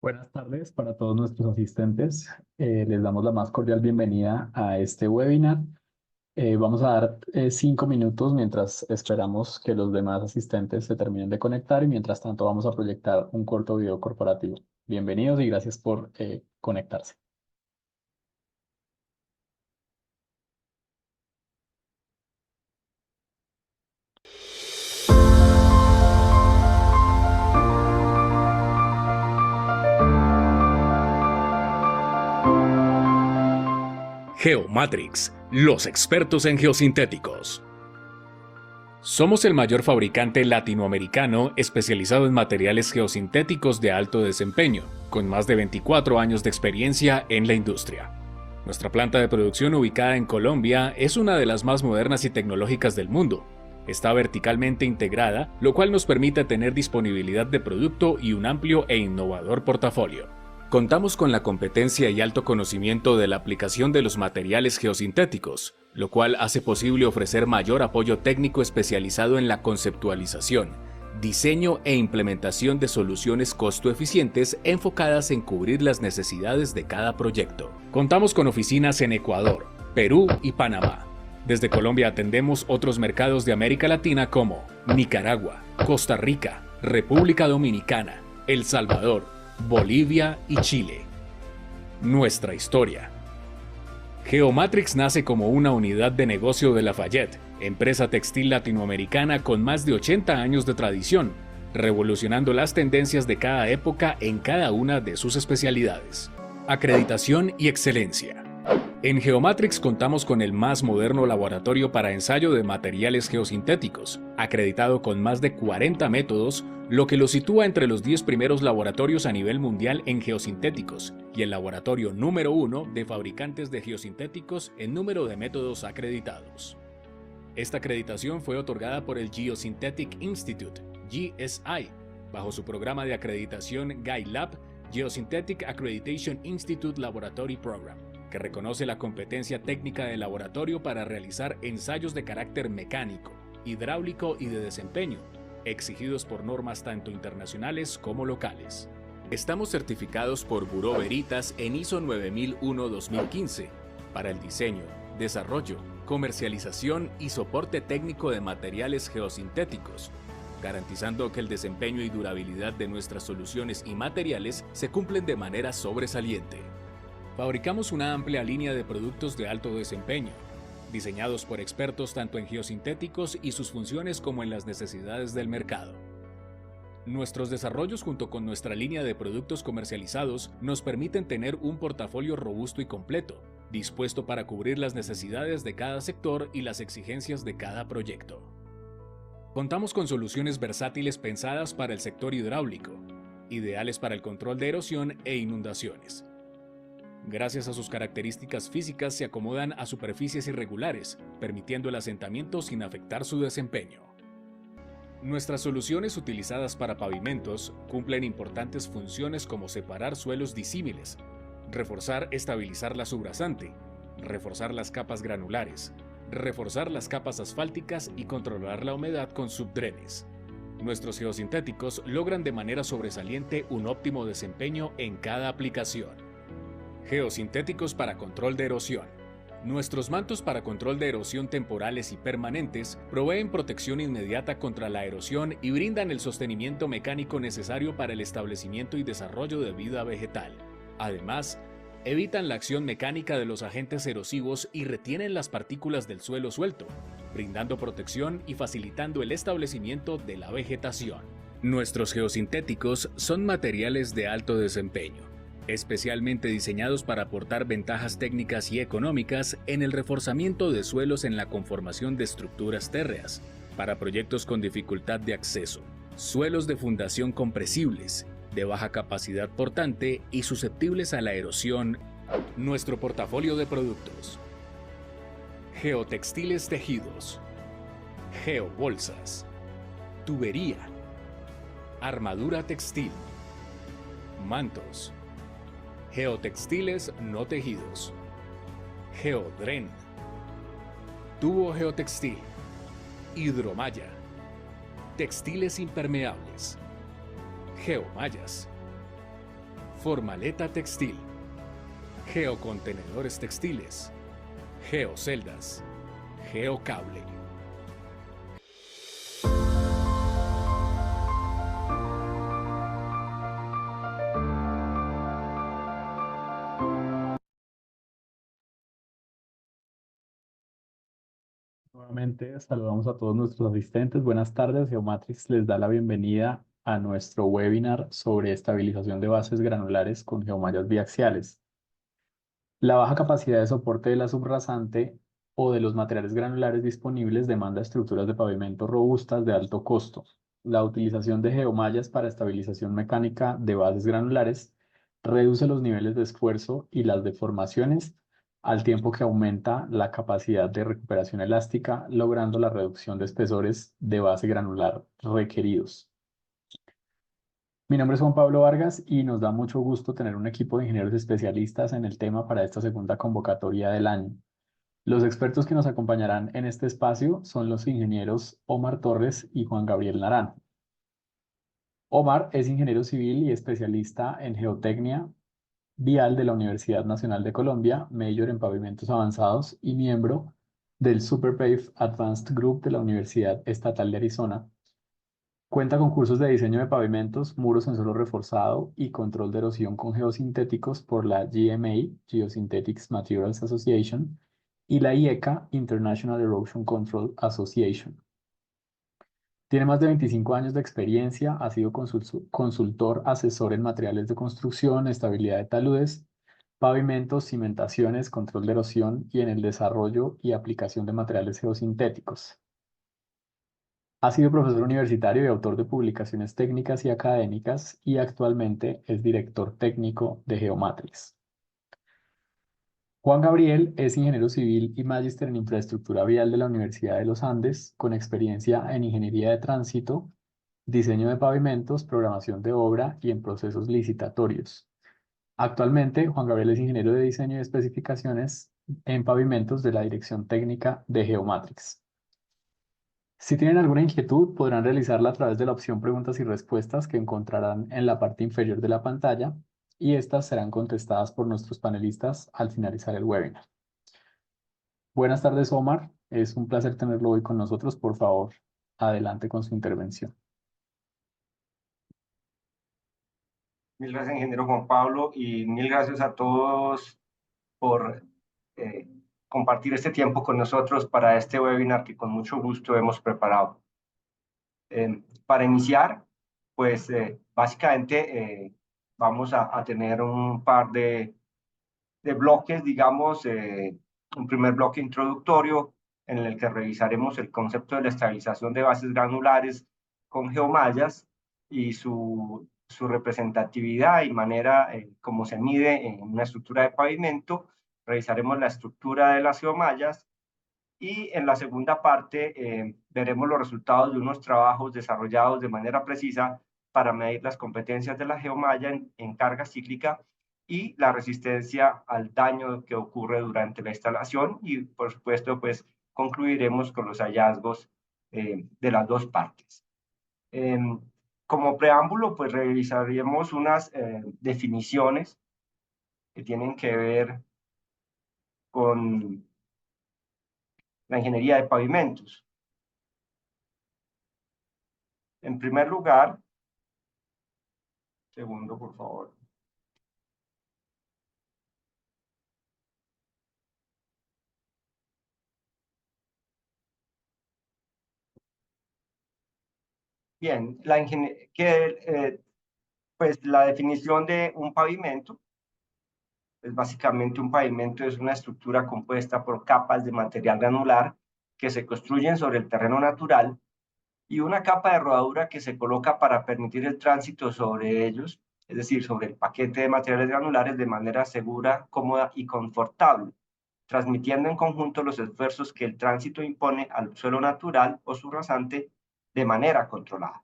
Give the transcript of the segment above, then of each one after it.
Buenas tardes para todos nuestros asistentes. Les damos la más cordial bienvenida a este webinar. Vamos a dar 5 minutos mientras esperamos que los demás asistentes se terminen de conectar y mientras tanto vamos a proyectar un corto video corporativo. Bienvenidos y gracias por conectarse. Geomatrix, los expertos en geosintéticos. Somos el mayor fabricante latinoamericano especializado en materiales geosintéticos de alto desempeño, con más de 24 años de experiencia en la industria. Nuestra planta de producción ubicada en Colombia es una de las más modernas y tecnológicas del mundo. Está verticalmente integrada, lo cual nos permite tener disponibilidad de producto y un amplio e innovador portafolio. Contamos con la competencia y alto conocimiento de la aplicación de los materiales geosintéticos, lo cual hace posible ofrecer mayor apoyo técnico especializado en la conceptualización, diseño e implementación de soluciones costo-eficientes enfocadas en cubrir las necesidades de cada proyecto. Contamos con oficinas en Ecuador, Perú y Panamá. Desde Colombia atendemos otros mercados de América Latina como Nicaragua, Costa Rica, República Dominicana, El Salvador, Bolivia y Chile. Nuestra historia. Geomatrix nace como una unidad de negocio de Lafayette, empresa textil latinoamericana con más de 80 años de tradición, revolucionando las tendencias de cada época en cada una de sus especialidades. Acreditación y excelencia. En Geomatrix contamos con el más moderno laboratorio para ensayo de materiales geosintéticos, acreditado con más de 40 métodos, lo que lo sitúa entre los 10 primeros laboratorios a nivel mundial en geosintéticos y el laboratorio número 1 de fabricantes de geosintéticos en número de métodos acreditados. Esta acreditación fue otorgada por el Geosynthetic Institute, GSI, bajo su programa de acreditación GuideLab Geosynthetic Accreditation Institute Laboratory Program, que reconoce la competencia técnica del laboratorio para realizar ensayos de carácter mecánico, hidráulico y de desempeño, exigidos por normas tanto internacionales como locales. Estamos certificados por Bureau Veritas en ISO 9001-2015 para el diseño, desarrollo, comercialización y soporte técnico de materiales geosintéticos, garantizando que el desempeño y durabilidad de nuestras soluciones y materiales se cumplen de manera sobresaliente. Fabricamos una amplia línea de productos de alto desempeño, diseñados por expertos tanto en geosintéticos y sus funciones como en las necesidades del mercado. Nuestros desarrollos junto con nuestra línea de productos comercializados nos permiten tener un portafolio robusto y completo, dispuesto para cubrir las necesidades de cada sector y las exigencias de cada proyecto. Contamos con soluciones versátiles pensadas para el sector hidráulico, ideales para el control de erosión e inundaciones. Gracias a sus características físicas se acomodan a superficies irregulares, permitiendo el asentamiento sin afectar su desempeño. Nuestras soluciones utilizadas para pavimentos cumplen importantes funciones como separar suelos disímiles, estabilizar la subrasante, reforzar las capas granulares, reforzar las capas asfálticas y controlar la humedad con subdrenes. Nuestros geosintéticos logran de manera sobresaliente un óptimo desempeño en cada aplicación. Geosintéticos para control de erosión. Nuestros mantos para control de erosión temporales y permanentes proveen protección inmediata contra la erosión y brindan el sostenimiento mecánico necesario para el establecimiento y desarrollo de vida vegetal. Además, evitan la acción mecánica de los agentes erosivos y retienen las partículas del suelo suelto, brindando protección y facilitando el establecimiento de la vegetación. Nuestros geosintéticos son materiales de alto desempeño, especialmente diseñados para aportar ventajas técnicas y económicas en el reforzamiento de suelos en la conformación de estructuras térreas, para proyectos con dificultad de acceso, suelos de fundación compresibles, de baja capacidad portante y susceptibles a la erosión. Nuestro portafolio de productos: geotextiles tejidos, geobolsas, tubería, armadura textil, mantos, geotextiles no tejidos, geodren, tubo geotextil, hidromalla, textiles impermeables, geomallas, formaleta textil, geocontenedores textiles, geoceldas, geocable. Nuevamente saludamos a todos nuestros asistentes. Buenas tardes. Geomatrix les da la bienvenida a nuestro webinar sobre estabilización de bases granulares con geomallas biaxiales. La baja capacidad de soporte de la subrasante o de los materiales granulares disponibles demanda estructuras de pavimento robustas de alto costo. La utilización de geomallas para estabilización mecánica de bases granulares reduce los niveles de esfuerzo y las deformaciones al tiempo que aumenta la capacidad de recuperación elástica, logrando la reducción de espesores de base granular requeridos. Mi nombre es Juan Pablo Vargas y nos da mucho gusto tener un equipo de ingenieros especialistas en el tema para esta segunda convocatoria del año. Los expertos que nos acompañarán en este espacio son los ingenieros Omar Torres y Juan Gabriel Naranjo. Omar es ingeniero civil y especialista en geotecnia vial de la Universidad Nacional de Colombia, mayor en pavimentos avanzados y miembro del SuperPave Advanced Group de la Universidad Estatal de Arizona. Cuenta con cursos de diseño de pavimentos, muros en suelo reforzado y control de erosión con geosintéticos por la GMA, Geosynthetics Materials Association, y la IECA, International Erosion Control Association. Tiene más de 25 años de experiencia, ha sido consultor asesor en materiales de construcción, estabilidad de taludes, pavimentos, cimentaciones, control de erosión y en el desarrollo y aplicación de materiales geosintéticos. Ha sido profesor universitario y autor de publicaciones técnicas y académicas y actualmente es director técnico de Geomatrix. Juan Gabriel es ingeniero civil y magíster en infraestructura vial de la Universidad de los Andes, con experiencia en ingeniería de tránsito, diseño de pavimentos, programación de obra y en procesos licitatorios. Actualmente, Juan Gabriel es ingeniero de diseño y especificaciones en pavimentos de la Dirección Técnica de Geomatrix. Si tienen alguna inquietud, podrán realizarla a través de la opción preguntas y respuestas que encontrarán en la parte inferior de la pantalla y estas serán contestadas por nuestros panelistas al finalizar el webinar. Buenas tardes, Omar. Es un placer tenerlo hoy con nosotros. Por favor, adelante con su intervención. Mil gracias, ingeniero Juan Pablo, y mil gracias a todos por compartir este tiempo con nosotros para este webinar que con mucho gusto hemos preparado. Para iniciar, pues básicamente vamos a tener un par de bloques, digamos, un primer bloque introductorio en el que revisaremos el concepto de la estabilización de bases granulares con geomallas y su representatividad y manera como se mide en una estructura de pavimento. Revisaremos la estructura de las geomallas y en la segunda parte veremos los resultados de unos trabajos desarrollados de manera precisa para medir las competencias de la geomalla en carga cíclica y la resistencia al daño que ocurre durante la instalación y, por supuesto, pues concluiremos con los hallazgos de las dos partes. Como preámbulo, pues revisaremos unas definiciones que tienen que ver con la ingeniería de pavimentos. En primer lugar, segundo, por favor. Bien, pues la definición de un pavimento es básicamente un pavimento es una estructura compuesta por capas de material granular que se construyen sobre el terreno natural y una capa de rodadura que se coloca para permitir el tránsito sobre ellos, es decir, sobre el paquete de materiales granulares de manera segura, cómoda y confortable, transmitiendo en conjunto los esfuerzos que el tránsito impone al suelo natural o subrasante de manera controlada.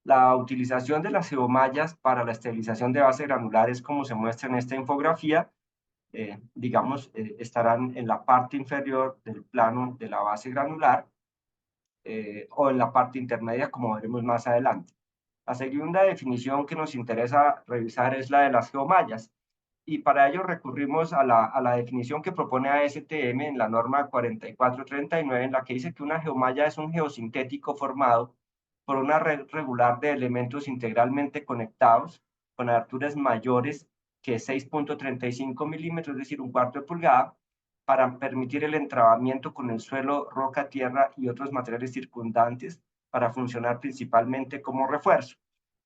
La utilización de las geomallas para la estabilización de bases granulares, como se muestra en esta infografía, estarán en la parte inferior del plano de la base granular o en la parte intermedia, como veremos más adelante. La segunda definición que nos interesa revisar es la de las geomallas. Y para ello recurrimos a la definición que propone ASTM en la norma 4439, en la que dice que una geomalla es un geosintético formado por una red regular de elementos integralmente conectados con aberturas mayores que 6,35 milímetros, es decir, un cuarto de pulgada, para permitir el entrabamiento con el suelo, roca, tierra y otros materiales circundantes para funcionar principalmente como refuerzo.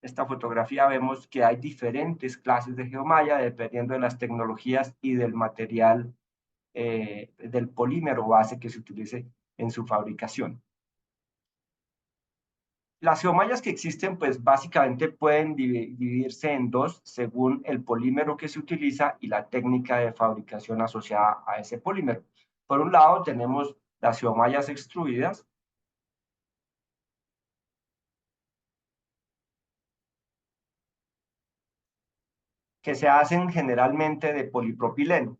Esta fotografía vemos que hay diferentes clases de geomalla dependiendo de las tecnologías y del material, del polímero base que se utilice en su fabricación. Las geomallas que existen, pues básicamente pueden dividirse en dos según el polímero que se utiliza y la técnica de fabricación asociada a ese polímero. Por un lado tenemos las geomallas extruidas, que se hacen generalmente de polipropileno.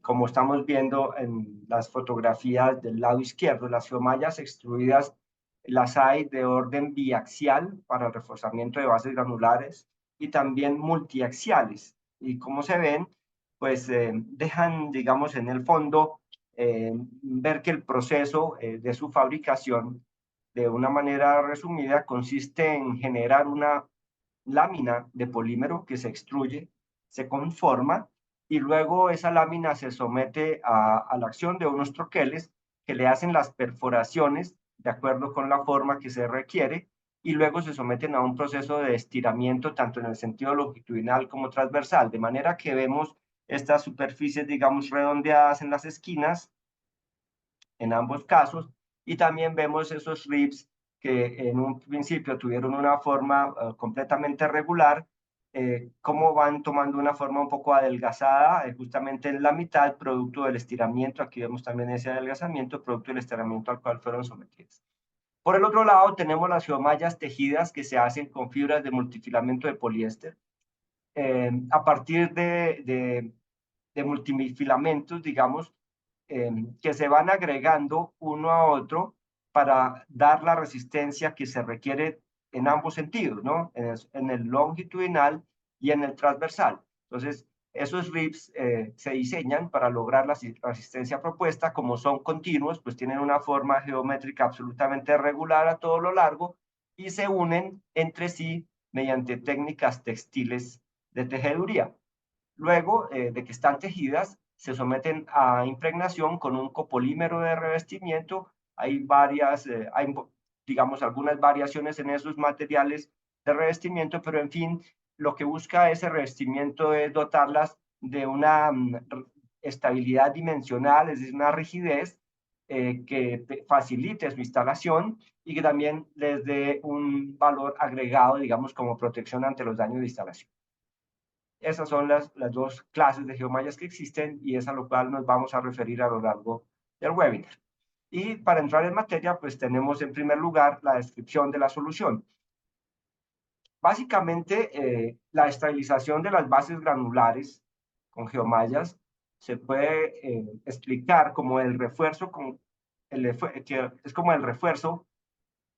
Como estamos viendo en las fotografías del lado izquierdo, las geomallas extruidas las hay de orden biaxial para el reforzamiento de bases granulares y también multiaxiales. Y como se ven, pues dejan, digamos, en el fondo ver que el proceso de su fabricación, de una manera resumida, consiste en generar una lámina de polímero que se extruye, se conforma y luego esa lámina se somete a la acción de unos troqueles que le hacen las perforaciones de acuerdo con la forma que se requiere y luego se someten a un proceso de estiramiento tanto en el sentido longitudinal como transversal, de manera que vemos estas superficies, digamos, redondeadas en las esquinas en ambos casos, y también vemos esos ribs que en un principio tuvieron una forma completamente regular, cómo van tomando una forma un poco adelgazada, justamente en la mitad, producto del estiramiento. Aquí vemos también ese adelgazamiento, producto del estiramiento al cual fueron sometidos. Por el otro lado, tenemos las geomallas tejidas que se hacen con fibras de multifilamento de poliéster. A partir de multifilamentos, digamos, que se van agregando uno a otro para dar la resistencia que se requiere en ambos sentidos, ¿no? En el longitudinal y en el transversal. Entonces, esos ribs se diseñan para lograr la resistencia propuesta. Como son continuos, pues tienen una forma geométrica absolutamente regular a todo lo largo y se unen entre sí mediante técnicas textiles de tejeduría. Luego de que están tejidas, se someten a impregnación con un copolímero de revestimiento. Hay digamos, algunas variaciones en esos materiales de revestimiento, pero en fin, lo que busca ese revestimiento es dotarlas de una estabilidad dimensional, es decir, una rigidez que facilite su instalación y que también les dé un valor agregado, digamos, como protección ante los daños de instalación. Esas son las dos clases de geomallas que existen y es a lo cual nos vamos a referir a lo largo del webinar. Y para entrar en materia, pues tenemos en primer lugar la descripción de la solución. Básicamente, la estabilización de las bases granulares con geomallas se puede explicar como el refuerzo, que es como el refuerzo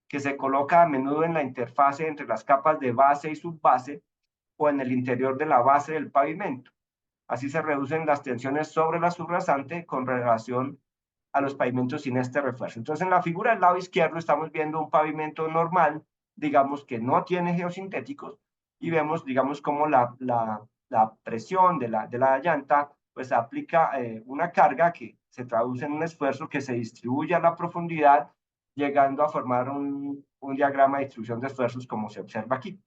que se coloca a menudo en la interfase entre las capas de base y subbase o en el interior de la base del pavimento. Así se reducen las tensiones sobre la subrasante con relación a los pavimentos sin este refuerzo. Entonces, en la figura del lado izquierdo estamos viendo un pavimento normal, digamos que no tiene geosintéticos, y vemos, digamos, cómo la presión de la llanta pues aplica una carga que se traduce en un esfuerzo que se distribuye a la profundidad, llegando a formar un diagrama de distribución de esfuerzos como se observa aquí.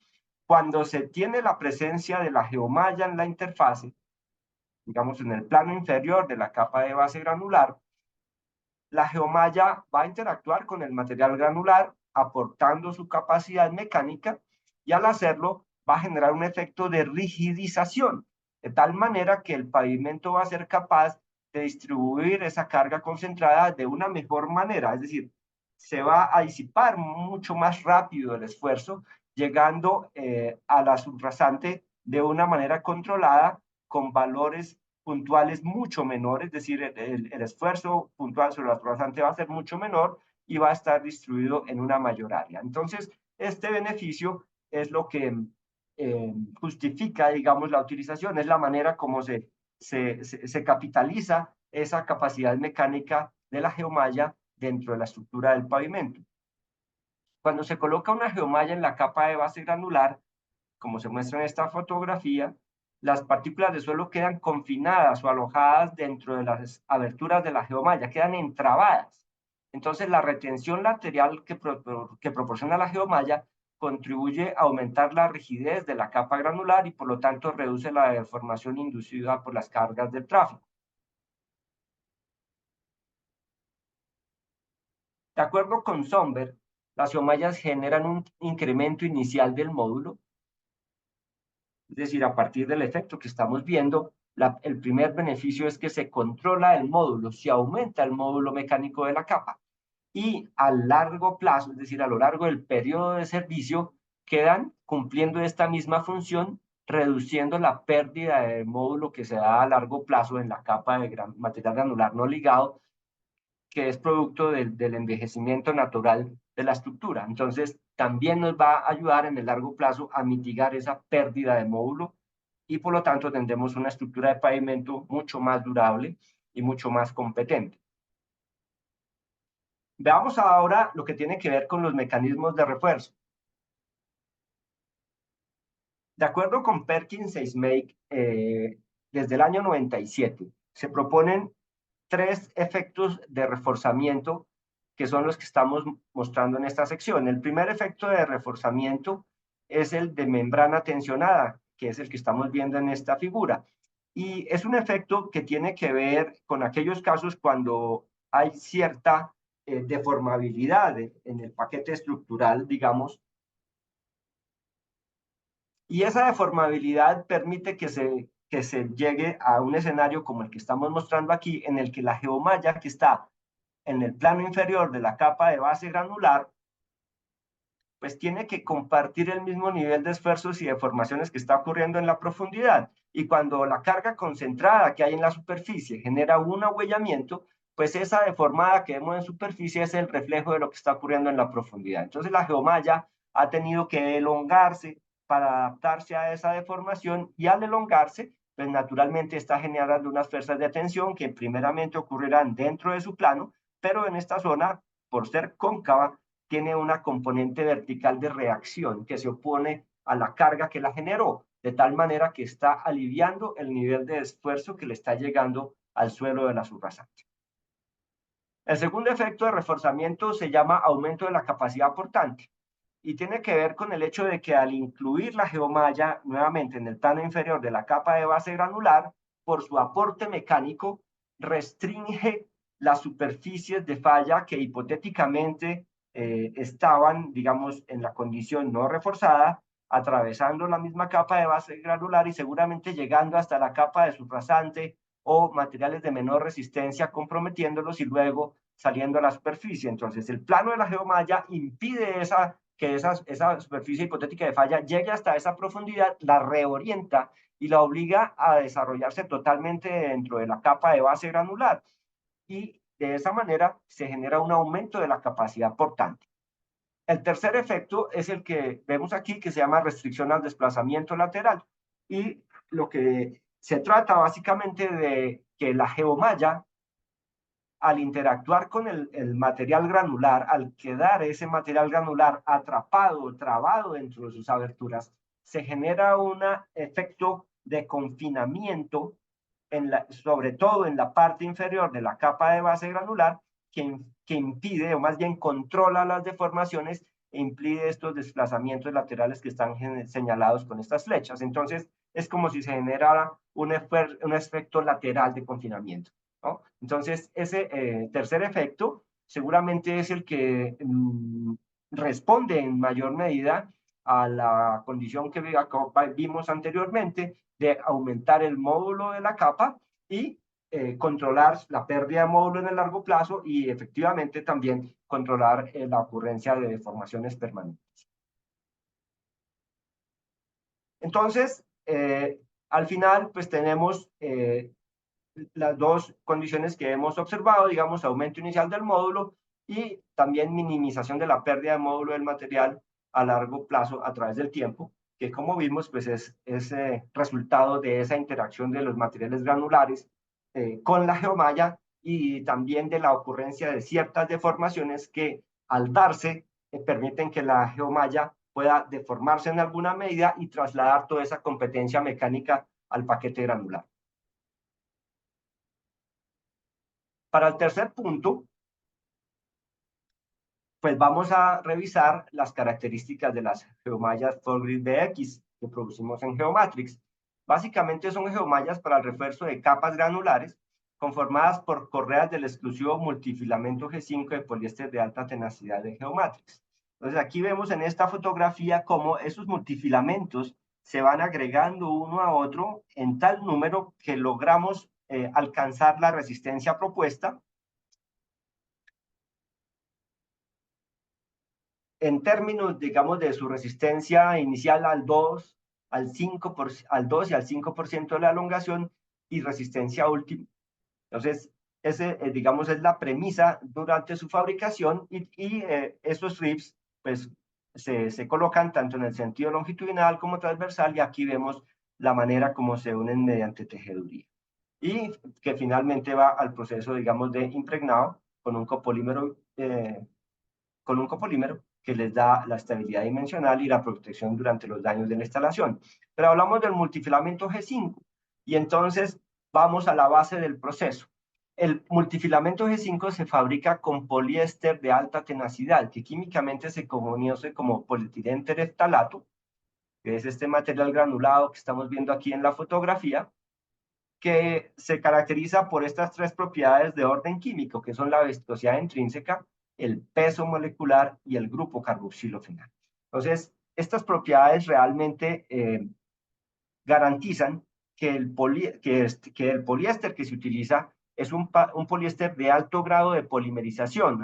Cuando se tiene la presencia de la geomalla en la interfase, digamos en el plano inferior de la capa de base granular, la geomalla va a interactuar con el material granular aportando su capacidad mecánica y al hacerlo va a generar un efecto de rigidización, de tal manera que el pavimento va a ser capaz de distribuir esa carga concentrada de una mejor manera, es decir, se va a disipar mucho más rápido el esfuerzo, llegando a la subrasante de una manera controlada con valores puntuales mucho menores, es decir, el esfuerzo puntual sobre la subrasante va a ser mucho menor y va a estar distribuido en una mayor área. Entonces, este beneficio es lo que justifica, digamos, la utilización, es la manera como se capitaliza esa capacidad mecánica de la geomalla dentro de la estructura del pavimento. Cuando se coloca una geomalla en la capa de base granular, como se muestra en esta fotografía, las partículas de suelo quedan confinadas o alojadas dentro de las aberturas de la geomalla, quedan entrabadas. Entonces, la retención lateral que proporciona la geomalla contribuye a aumentar la rigidez de la capa granular y, por lo tanto, reduce la deformación inducida por las cargas del tráfico. De acuerdo con Somber, las geomallas generan un incremento inicial del módulo, es decir, a partir del efecto que estamos viendo, el primer beneficio es que se controla el módulo, se aumenta el módulo mecánico de la capa y a largo plazo, es decir, a lo largo del periodo de servicio, quedan cumpliendo esta misma función, reduciendo la pérdida de módulo que se da a largo plazo en la capa de material granular no ligado, que es producto del envejecimiento natural de la estructura. Entonces, también nos va a ayudar en el largo plazo a mitigar esa pérdida de módulo y por lo tanto tendremos una estructura de pavimento mucho más durable y mucho más competente. Veamos ahora lo que tiene que ver con los mecanismos de refuerzo. De acuerdo con Perkins e Smake, desde el año 97 se proponen 3 efectos de reforzamiento que son los que estamos mostrando en esta sección. El primer efecto de reforzamiento es el de membrana tensionada, que es el que estamos viendo en esta figura. Y es un efecto que tiene que ver con aquellos casos cuando hay cierta deformabilidad en el paquete estructural, digamos, y esa deformabilidad permite que se llegue a un escenario como el que estamos mostrando aquí, en el que la geomalla que está en el plano inferior de la capa de base granular, pues tiene que compartir el mismo nivel de esfuerzos y deformaciones que está ocurriendo en la profundidad. Y cuando la carga concentrada que hay en la superficie genera un ahuellamiento, pues esa deformada que vemos en superficie es el reflejo de lo que está ocurriendo en la profundidad. Entonces la geomalla ha tenido que elongarse para adaptarse a esa deformación y al elongarse, pues naturalmente está generando unas fuerzas de tensión que primeramente ocurrirán dentro de su plano, pero en esta zona, por ser cóncava, tiene una componente vertical de reacción que se opone a la carga que la generó, de tal manera que está aliviando el nivel de esfuerzo que le está llegando al suelo de la subrasante. El segundo efecto de reforzamiento se llama aumento de la capacidad portante y tiene que ver con el hecho de que al incluir la geomalla nuevamente en el plano inferior de la capa de base granular, por su aporte mecánico, restringe las superficies de falla que hipotéticamente estaban, digamos, en la condición no reforzada, atravesando la misma capa de base granular y seguramente llegando hasta la capa de subrasante o materiales de menor resistencia, comprometiéndolos y luego saliendo a la superficie. Entonces, el plano de la geomalla impide que esa superficie hipotética de falla llegue hasta esa profundidad, la reorienta y la obliga a desarrollarse totalmente dentro de la capa de base granular. Y de esa manera se genera un aumento de la capacidad portante. El tercer efecto es el que vemos aquí, que se llama restricción al desplazamiento lateral. Y lo que se trata básicamente de que la geomalla, al interactuar con el material granular, al quedar ese material granular atrapado, trabado dentro de sus aberturas, se genera un efecto de confinamiento sobre todo en la parte inferior de la capa de base granular, que impide o más bien controla las deformaciones e impide estos desplazamientos laterales que están señalados con estas flechas. Entonces, es como si se generara un efecto lateral de confinamiento, ¿no? Entonces, ese tercer efecto seguramente es el que responde en mayor medida a la condición que vimos anteriormente de aumentar el módulo de la capa y controlar la pérdida de módulo en el largo plazo y efectivamente también controlar la ocurrencia de deformaciones permanentes. Entonces, al final, pues tenemos las dos condiciones que hemos observado, digamos, aumento inicial del módulo y también minimización de la pérdida de módulo del material a largo plazo a través del tiempo, que como vimos, pues es resultado de esa interacción de los materiales granulares con la geomalla y también de la ocurrencia de ciertas deformaciones que al darse permiten que la geomalla pueda deformarse en alguna medida y trasladar toda esa competencia mecánica al paquete granular. Para el tercer punto, pues vamos a revisar las características de las geomallas Forgrid BX que producimos en Geomatrix. Básicamente son geomallas para el refuerzo de capas granulares conformadas por correas del exclusivo multifilamento G5 de poliéster de alta tenacidad de Geomatrix. Entonces aquí vemos en esta fotografía cómo esos multifilamentos se van agregando uno a otro en tal número que logramos alcanzar la resistencia propuesta. En términos, digamos, de su resistencia inicial al 2, al 5%, al 2 y al 5% de la elongación y resistencia última. Entonces, ese, digamos, es la premisa durante su fabricación y esos ribs, pues, se colocan tanto en el sentido longitudinal como transversal y aquí vemos la manera como se unen mediante tejeduría. Y que finalmente va al proceso, digamos, de impregnado con un copolímero que les da la estabilidad dimensional y la protección durante los daños de la instalación. Pero hablamos del multifilamento G5 y entonces vamos a la base del proceso. El multifilamento G5 se fabrica con poliéster de alta tenacidad, que químicamente se conoce como polietileno tereftalato, que es este material granulado que estamos viendo aquí en la fotografía, que se caracteriza por estas tres propiedades de orden químico, que son la viscosidad intrínseca, el peso molecular y el grupo carboxilo final. Entonces, estas propiedades realmente garantizan que el poliéster que se utiliza es un poliéster de alto grado de polimerización.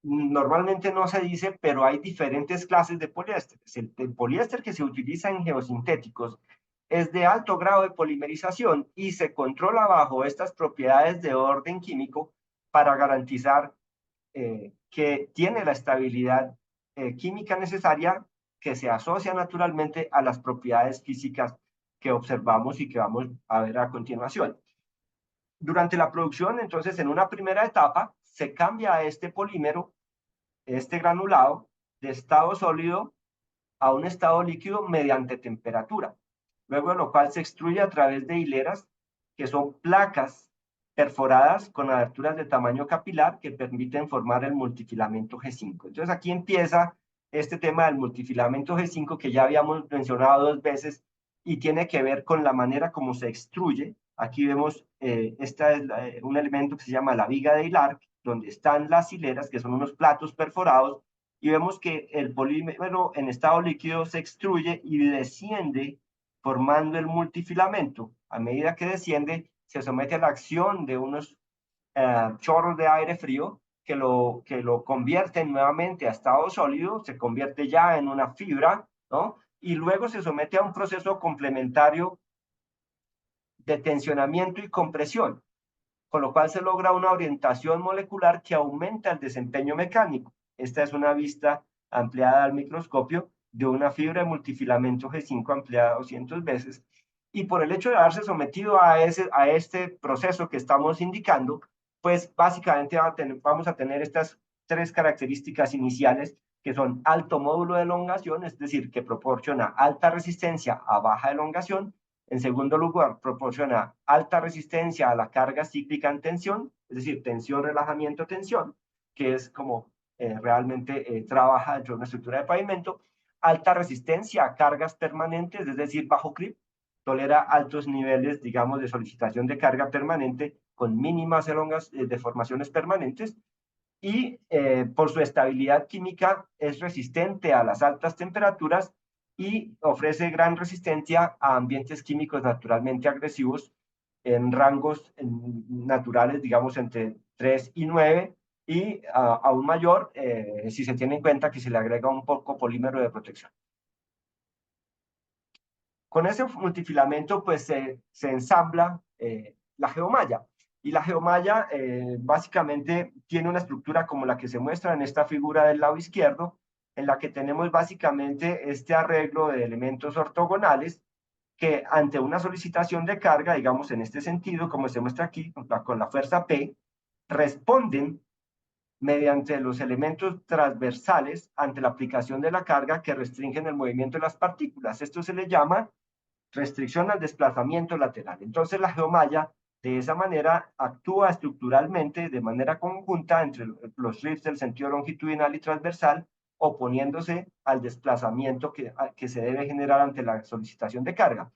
Normalmente no se dice, pero hay diferentes clases de poliésteres. El poliéster que se utiliza en geosintéticos es de alto grado de polimerización y se controla bajo estas propiedades de orden químico para garantizar que tiene la estabilidad química necesaria que se asocia naturalmente a las propiedades físicas que observamos y que vamos a ver a continuación. Durante la producción, entonces, en una primera etapa, se cambia este polímero, este granulado, de estado sólido a un estado líquido mediante temperatura, luego de lo cual se extruye a través de hileras, que son placas perforadas con aberturas de tamaño capilar que permiten formar el multifilamento G5. Entonces aquí empieza este tema del multifilamento G5 que ya habíamos mencionado 2 veces y tiene que ver con la manera como se extruye. Aquí vemos un elemento que se llama la viga de hilar, donde están las hileras, que son unos platos perforados, y vemos que el polímero en estado líquido se extruye y desciende formando el multifilamento. A medida que desciende, se somete a la acción de unos chorros de aire frío que lo convierten nuevamente a estado sólido, se convierte ya en una fibra, ¿no? Y luego se somete a un proceso complementario de tensionamiento y compresión, con lo cual se logra una orientación molecular que aumenta el desempeño mecánico. Esta es una vista ampliada al microscopio de una fibra de multifilamento G5 ampliada 200 veces. Y por el hecho de haberse sometido a este proceso que estamos indicando, pues básicamente vamos a tener estas 3 características iniciales que son alto módulo de elongación, es decir, que proporciona alta resistencia a baja elongación. En segundo lugar, proporciona alta resistencia a la carga cíclica en tensión, es decir, tensión, relajamiento, tensión, que es como realmente trabaja dentro de una estructura de pavimento. Alta resistencia a cargas permanentes, es decir, bajo creep, tolera altos niveles, digamos, de solicitación de carga permanente con mínimas deformaciones permanentes y por su estabilidad química es resistente a las altas temperaturas y ofrece gran resistencia a ambientes químicos naturalmente agresivos en rangos naturales, digamos, entre 3 y 9, y aún mayor si se tiene en cuenta que se le agrega un poco polímero de protección. Con ese multifilamento, pues se ensambla la geomalla. Y la geomalla básicamente tiene una estructura como la que se muestra en esta figura del lado izquierdo, en la que tenemos básicamente este arreglo de elementos ortogonales que ante una solicitación de carga, digamos en este sentido, como se muestra aquí, con la fuerza P, responden mediante los elementos transversales ante la aplicación de la carga que restringen el movimiento de las partículas. Esto se le llama restricción al desplazamiento lateral. Entonces la geomalla de esa manera actúa estructuralmente de manera conjunta entre los rifts del sentido longitudinal y transversal, oponiéndose al desplazamiento que se debe generar ante la solicitación de carga.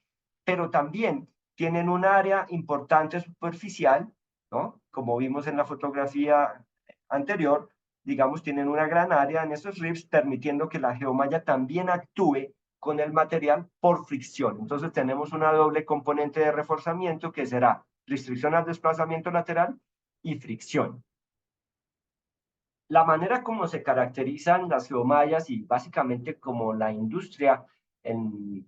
Pero también tienen un área importante superficial, ¿no? Como vimos en la fotografía anterior, digamos, tienen una gran área en esos rifts, permitiendo que la geomalla también actúe con el material por fricción. Entonces tenemos una doble componente de reforzamiento que será restricción al desplazamiento lateral y fricción. La manera como se caracterizan las geomallas y básicamente como la industria en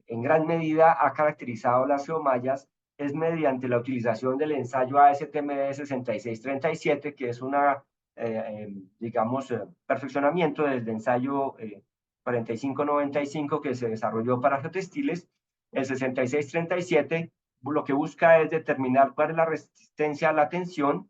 gran medida ha caracterizado las geomallas es mediante la utilización del ensayo ASTM 6637, que es una, digamos, perfeccionamiento del ensayo 4595 que se desarrolló para geotextiles. El 6637 lo que busca es determinar cuál es la resistencia a la tensión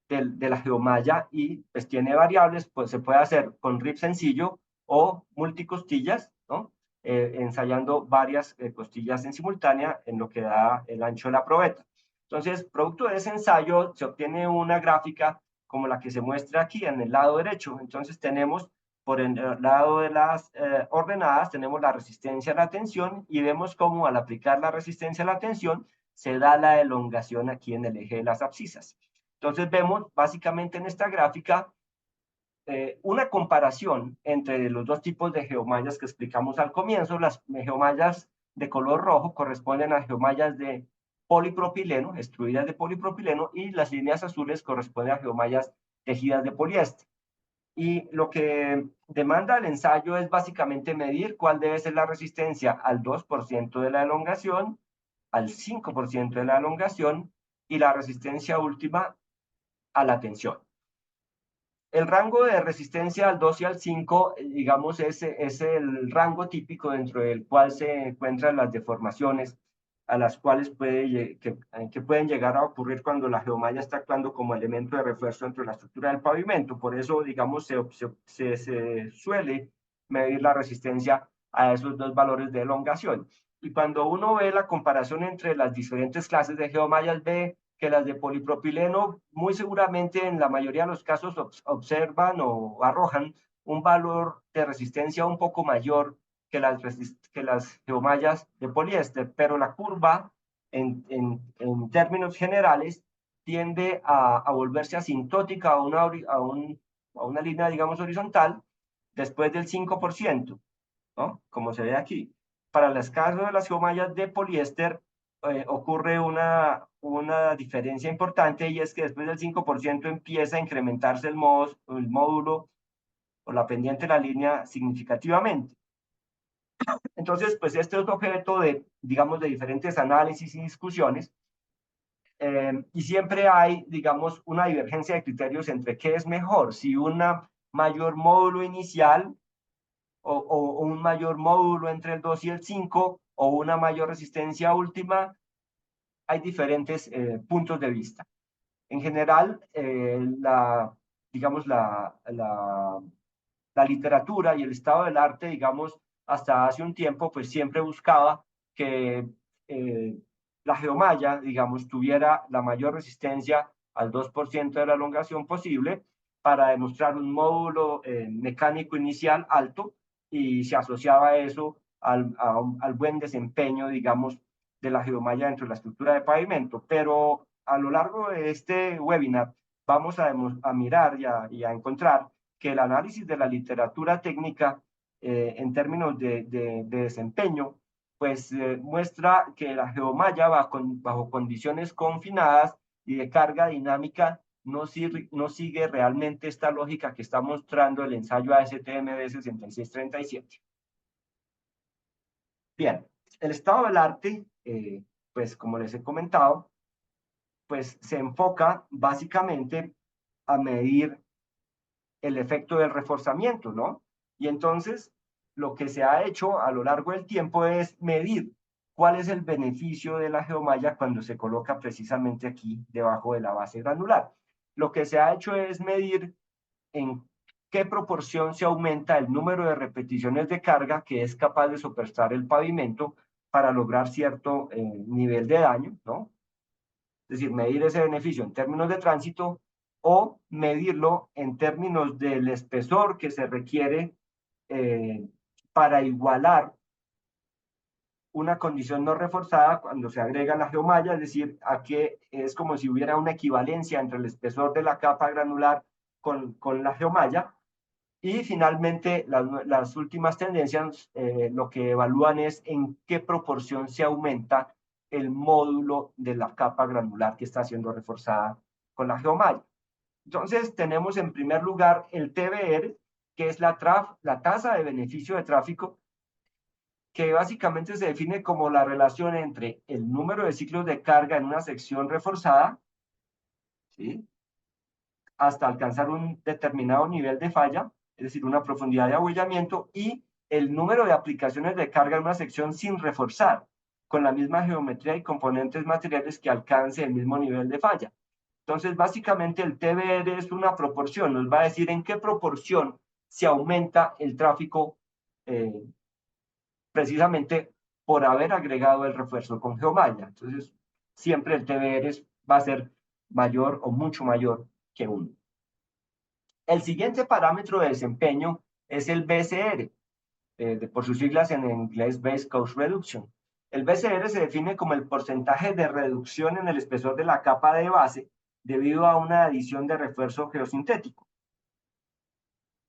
de la geomalla y pues tiene variables, pues se puede hacer con RIP sencillo o multicostillas, ¿no? Ensayando varias costillas en simultánea en lo que da el ancho de la probeta. Entonces, producto de ese ensayo se obtiene una gráfica como la que se muestra aquí en el lado derecho. Entonces tenemos por el lado de las ordenadas, tenemos la resistencia a la tensión y vemos cómo al aplicar la resistencia a la tensión se da la elongación aquí en el eje de las abscisas. Entonces vemos básicamente en esta gráfica una comparación entre los dos tipos de geomallas que explicamos al comienzo. Las geomallas de color rojo corresponden a geomallas de polipropileno, extruidas de polipropileno, y las líneas azules corresponden a geomallas tejidas de poliéster. Y lo que demanda el ensayo es básicamente medir cuál debe ser la resistencia al 2% de la elongación, al 5% de la elongación y la resistencia última a la tensión. El rango de resistencia al 2 y al 5, digamos, es el rango típico dentro del cual se encuentran las deformaciones a las cuales pueden llegar a ocurrir cuando la geomalla está actuando como elemento de refuerzo dentro de la estructura del pavimento. Por eso, digamos, se suele medir la resistencia a esos dos valores de elongación. Y cuando uno ve la comparación entre las diferentes clases de geomallas, ve que las de polipropileno muy seguramente en la mayoría de los casos observan o arrojan un valor de resistencia un poco mayor que las geomallas de poliéster, pero la curva en términos generales tiende a volverse asintótica a una línea, digamos, horizontal después del 5%, ¿no? Como se ve aquí. Para el caso de las geomallas de poliéster, ocurre una diferencia importante y es que después del 5% empieza a incrementarse el módulo o la pendiente de la línea significativamente. Entonces, pues este es objeto de, digamos, de diferentes análisis y discusiones y siempre hay, digamos, una divergencia de criterios entre qué es mejor, si un mayor módulo inicial o un mayor módulo entre el 2 y el 5 o una mayor resistencia última. Hay diferentes puntos de vista. En general, digamos, la literatura y el estado del arte, digamos, hasta hace un tiempo, pues siempre buscaba que la geomalla, digamos, tuviera la mayor resistencia al 2% de la elongación posible para demostrar un módulo mecánico inicial alto y se asociaba eso al buen desempeño, digamos, de la geomalla dentro de la estructura de pavimento. Pero a lo largo de este webinar vamos a mirar y a encontrar que el análisis de la literatura técnica en términos de desempeño, pues muestra que la geomalla bajo condiciones confinadas y de carga dinámica no sigue realmente esta lógica que está mostrando el ensayo ASTM 6637. Bien, el estado del arte, pues como les he comentado, pues se enfoca básicamente a medir el efecto del reforzamiento, ¿no? Y entonces, lo que se ha hecho a lo largo del tiempo es medir cuál es el beneficio de la geomalla cuando se coloca precisamente aquí debajo de la base granular. Lo que se ha hecho es medir en qué proporción se aumenta el número de repeticiones de carga que es capaz de soportar el pavimento para lograr cierto nivel de daño, ¿no? Es decir, medir ese beneficio en términos de tránsito o medirlo en términos del espesor que se requiere para igualar una condición no reforzada cuando se agrega la geomalla, es decir, a que es como si hubiera una equivalencia entre el espesor de la capa granular con la geomalla. Y finalmente, las últimas tendencias lo que evalúan es en qué proporción se aumenta el módulo de la capa granular que está siendo reforzada con la geomalla. Entonces, tenemos en primer lugar el TBR, que es la tasa de beneficio de tráfico, que básicamente se define como la relación entre el número de ciclos de carga en una sección reforzada, ¿sí?, hasta alcanzar un determinado nivel de falla, es decir, una profundidad de abollamiento, y el número de aplicaciones de carga en una sección sin reforzar, con la misma geometría y componentes materiales que alcance el mismo nivel de falla. Entonces, básicamente el TBR es una proporción, nos va a decir en qué proporción se aumenta el tráfico precisamente por haber agregado el refuerzo con geomalla. Entonces, siempre el TBR va a ser mayor o mucho mayor que 1. El siguiente parámetro de desempeño es el BCR, por sus siglas en inglés Base Cost Reduction. El BCR se define como el porcentaje de reducción en el espesor de la capa de base debido a una adición de refuerzo geosintético,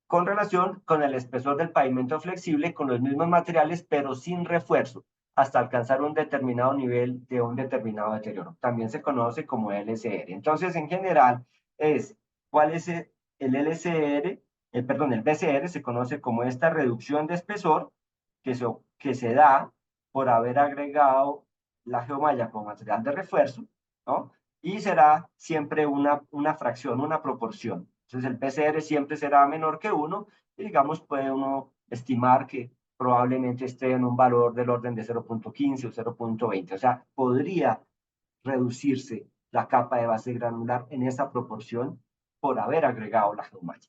con relación con el espesor del pavimento flexible con los mismos materiales pero sin refuerzo, hasta alcanzar un determinado nivel de un determinado deterioro. También se conoce como LCR. Entonces, en general, ¿cuál es el LCR? El BCR se conoce como esta reducción de espesor que se da por haber agregado la geomalla como material de refuerzo, ¿no? Y será siempre una fracción, una proporción. Entonces el PCR siempre será menor que 1 y digamos puede uno estimar que probablemente esté en un valor del orden de 0.15 o 0.20. O sea, podría reducirse la capa de base granular en esa proporción por haber agregado la geomalla.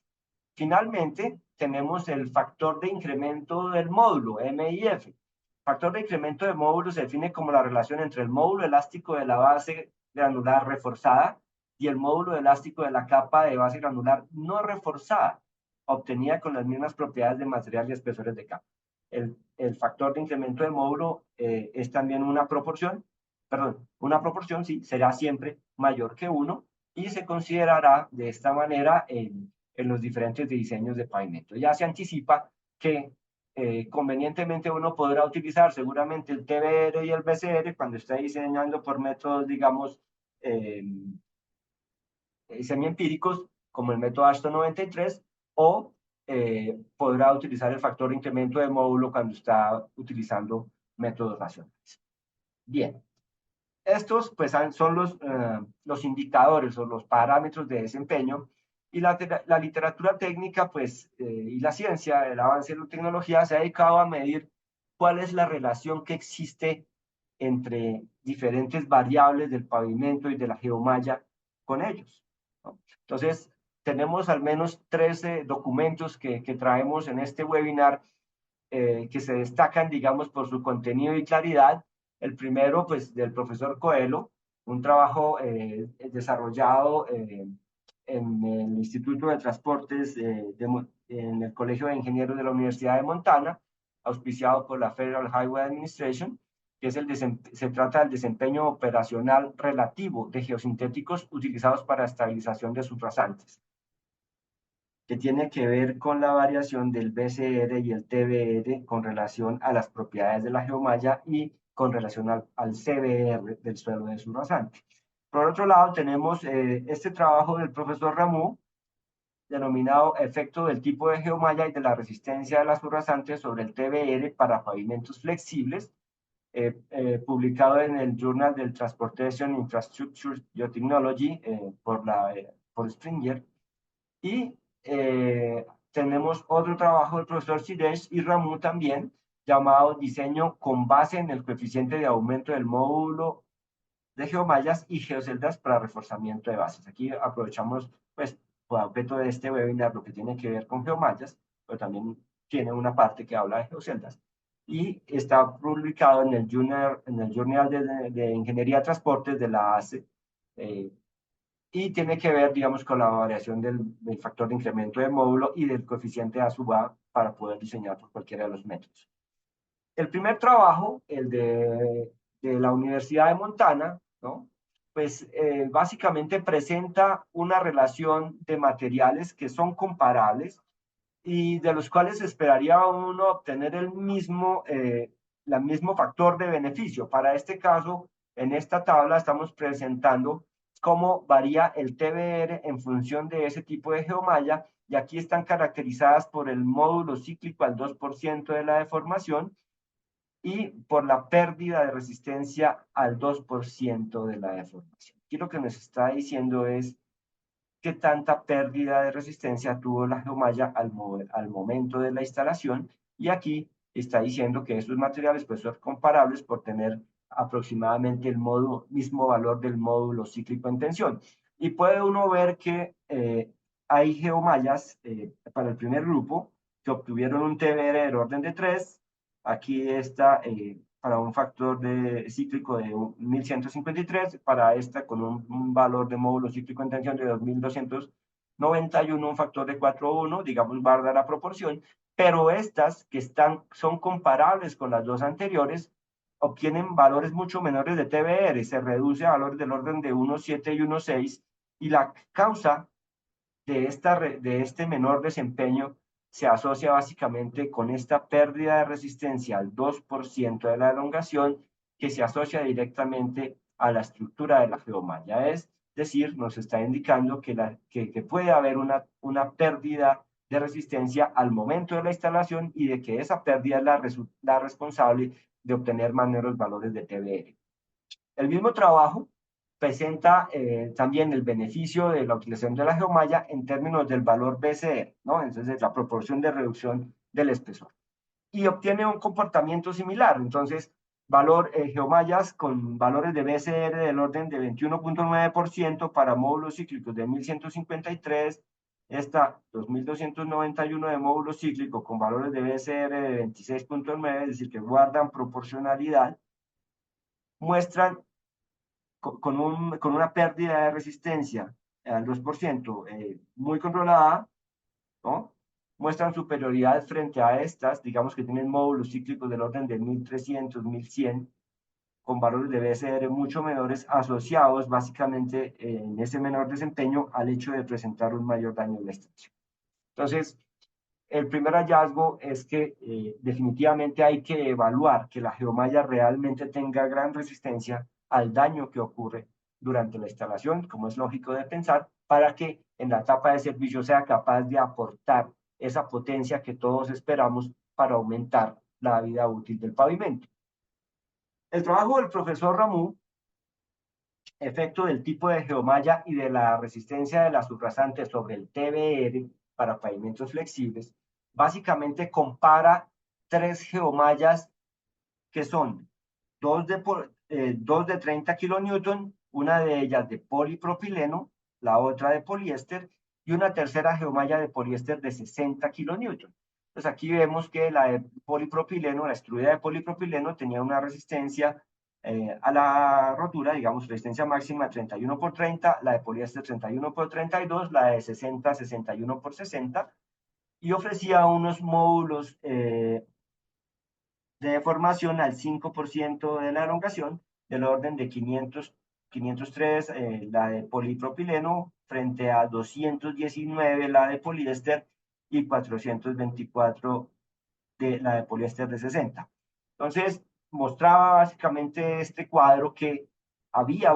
Finalmente, tenemos el factor de incremento del módulo, MIF. El factor de incremento del módulo se define como la relación entre el módulo elástico de la base granular reforzada y el módulo elástico de la capa de base granular no reforzada, obtenida con las mismas propiedades de material y espesores de capa. El factor de incremento del módulo es también una proporción, sí, será siempre mayor que 1 y se considerará de esta manera en los diferentes diseños de pavimento. Ya se anticipa que convenientemente uno podrá utilizar seguramente el TBR y el BCR cuando esté diseñando por métodos, digamos, semiempíricos, como el método Ashton 93, o podrá utilizar el factor de incremento de módulo cuando está utilizando métodos racionales. Bien, estos pues son los indicadores o los parámetros de desempeño, y la literatura técnica pues, y la ciencia, el avance de la tecnología se ha dedicado a medir cuál es la relación que existe entre diferentes variables del pavimento y de la geomalla con ellos, ¿no? Entonces, tenemos al menos 13 documentos que traemos en este webinar que se destacan, digamos, por su contenido y claridad. El primero, pues, del profesor Coelho, un trabajo desarrollado en el Instituto de Transportes en el Colegio de Ingenieros de la Universidad de Montana, auspiciado por la Federal Highway Administration, que se trata del desempeño operacional relativo de geosintéticos utilizados para estabilización de sus rasantes, que tiene que ver con la variación del BCR y el TBR con relación a las propiedades de la geomalla y con relación al CBR del suelo de su rasante. Por otro lado, tenemos este trabajo del profesor Ramu, denominado Efecto del tipo de geomalla y de la resistencia de las subrasantes sobre el TBR para pavimentos flexibles, publicado en el Journal del Transportation Infrastructure Geotechnology por Springer. Y tenemos otro trabajo del profesor Siresh y Ramu también, llamado Diseño con base en el coeficiente de aumento del módulo de geomallas y geoceldas para reforzamiento de bases. Aquí aprovechamos, pues, por objeto de este webinar lo que tiene que ver con geomallas, pero también tiene una parte que habla de geoceldas. Y está publicado en el Journal de Ingeniería de Transportes de la ACE, y tiene que ver, digamos, con la variación del factor de incremento de módulo y del coeficiente A sub A para poder diseñar por cualquiera de los métodos. El primer trabajo, el de la Universidad de Montana, ¿no? Pues básicamente presenta una relación de materiales que son comparables y de los cuales esperaría uno obtener el mismo factor de beneficio. Para este caso, en esta tabla estamos presentando cómo varía el TBR en función de ese tipo de geomalla, y aquí están caracterizadas por el módulo cíclico al 2% de la deformación y por la pérdida de resistencia al 2% de la deformación. Aquí lo que nos está diciendo es qué tanta pérdida de resistencia tuvo la geomalla al momento de la instalación, y aquí está diciendo que estos materiales pues, son comparables por tener aproximadamente el mismo valor del módulo cíclico en tensión. Y puede uno ver que hay geomallas para el primer grupo que obtuvieron un TBR del orden de 3. Aquí está para un factor de cíclico de 1153, para esta con un valor de módulo cíclico en tensión de 2291, un factor de 4,1, digamos, guarda la proporción, pero estas que son comparables con las dos anteriores, obtienen valores mucho menores de TBR, se reduce a valores del orden de 1,7 y 1,6, y la causa de este menor desempeño se asocia básicamente con esta pérdida de resistencia al 2% de la elongación, que se asocia directamente a la estructura de la geomalla. Es decir, nos está indicando que puede haber una pérdida de resistencia al momento de la instalación y de que esa pérdida es la responsable de obtener menores valores de TBR. El mismo trabajo presenta también el beneficio de la utilización de la geomalla en términos del valor BCR, ¿no? Entonces, la proporción de reducción del espesor. Y obtiene un comportamiento similar. Entonces, geomallas con valores de BCR del orden de 21,9% para módulos cíclicos de 1153, esta 2291 de módulo cíclico con valores de BCR de 26,9, es decir, que guardan proporcionalidad, muestran con una pérdida de resistencia al 2%, muy controlada, ¿no? Muestran superioridad frente a estas, digamos que tienen módulos cíclicos del orden de 1300, 1100, con valores de BCR mucho menores, asociados básicamente en ese menor desempeño al hecho de presentar un mayor daño de la extracción. Entonces, el primer hallazgo es que definitivamente hay que evaluar que la geomalla realmente tenga gran resistencia al daño que ocurre durante la instalación, como es lógico de pensar, para que en la etapa de servicio sea capaz de aportar esa potencia que todos esperamos para aumentar la vida útil del pavimento. El trabajo del profesor Ramu, efecto del tipo de geomalla y de la resistencia de la subrasante sobre el TBR para pavimentos flexibles, básicamente compara tres geomallas que son dos de 30 kilonewton, una de ellas de polipropileno, la otra de poliéster, y una tercera geomalla de poliéster de 60 kilonewton. Pues aquí vemos que la de polipropileno, la extruida de polipropileno, tenía una resistencia a la rotura, digamos, resistencia máxima 31 por 30, la de poliéster 31 por 32, la de 60, 61 por 60, y ofrecía unos módulos de deformación al 5% de la elongación, del orden de 503 la de polipropileno frente a 219 la de poliéster y 424 de la de poliéster de 60. Entonces, mostraba básicamente este cuadro que había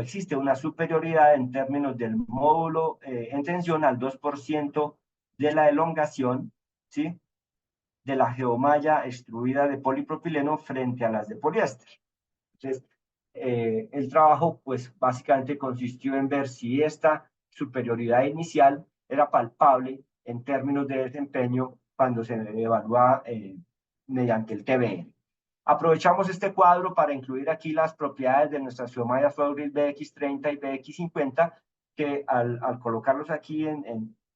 existe una superioridad en términos del módulo en tensión al 2% de la elongación, ¿sí?, de la geomalla extruida de polipropileno frente a las de poliéster. Entonces, el trabajo, pues, básicamente consistió en ver si esta superioridad inicial era palpable en términos de desempeño cuando se evalúa mediante el TBR. Aprovechamos este cuadro para incluir aquí las propiedades de nuestras geomallas Fabril BX30 y BX50, que al colocarlos aquí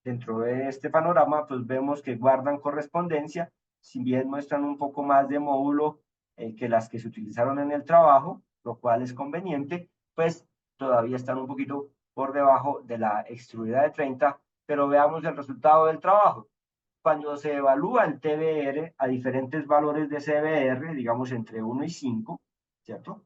dentro de este panorama, pues vemos que guardan correspondencia, si bien muestran un poco más de módulo que las que se utilizaron en el trabajo, lo cual es conveniente, pues todavía están un poquito por debajo de la extruida de 30, pero veamos el resultado del trabajo. Cuando se evalúa el TBR a diferentes valores de CBR, digamos entre 1 y 5, ¿cierto?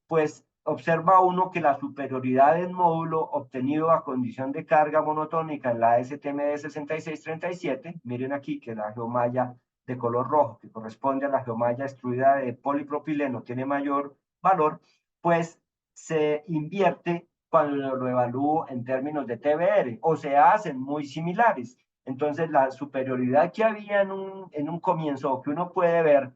Pues observa uno que la superioridad del módulo obtenido a condición de carga monotónica en la STM 6637, miren aquí que la geomalla de color rojo, que corresponde a la geomalla extruida de polipropileno, tiene mayor valor, pues se invierte cuando lo evalúo en términos de TBR, o se hacen muy similares. Entonces, la superioridad que había en un comienzo, o que uno puede ver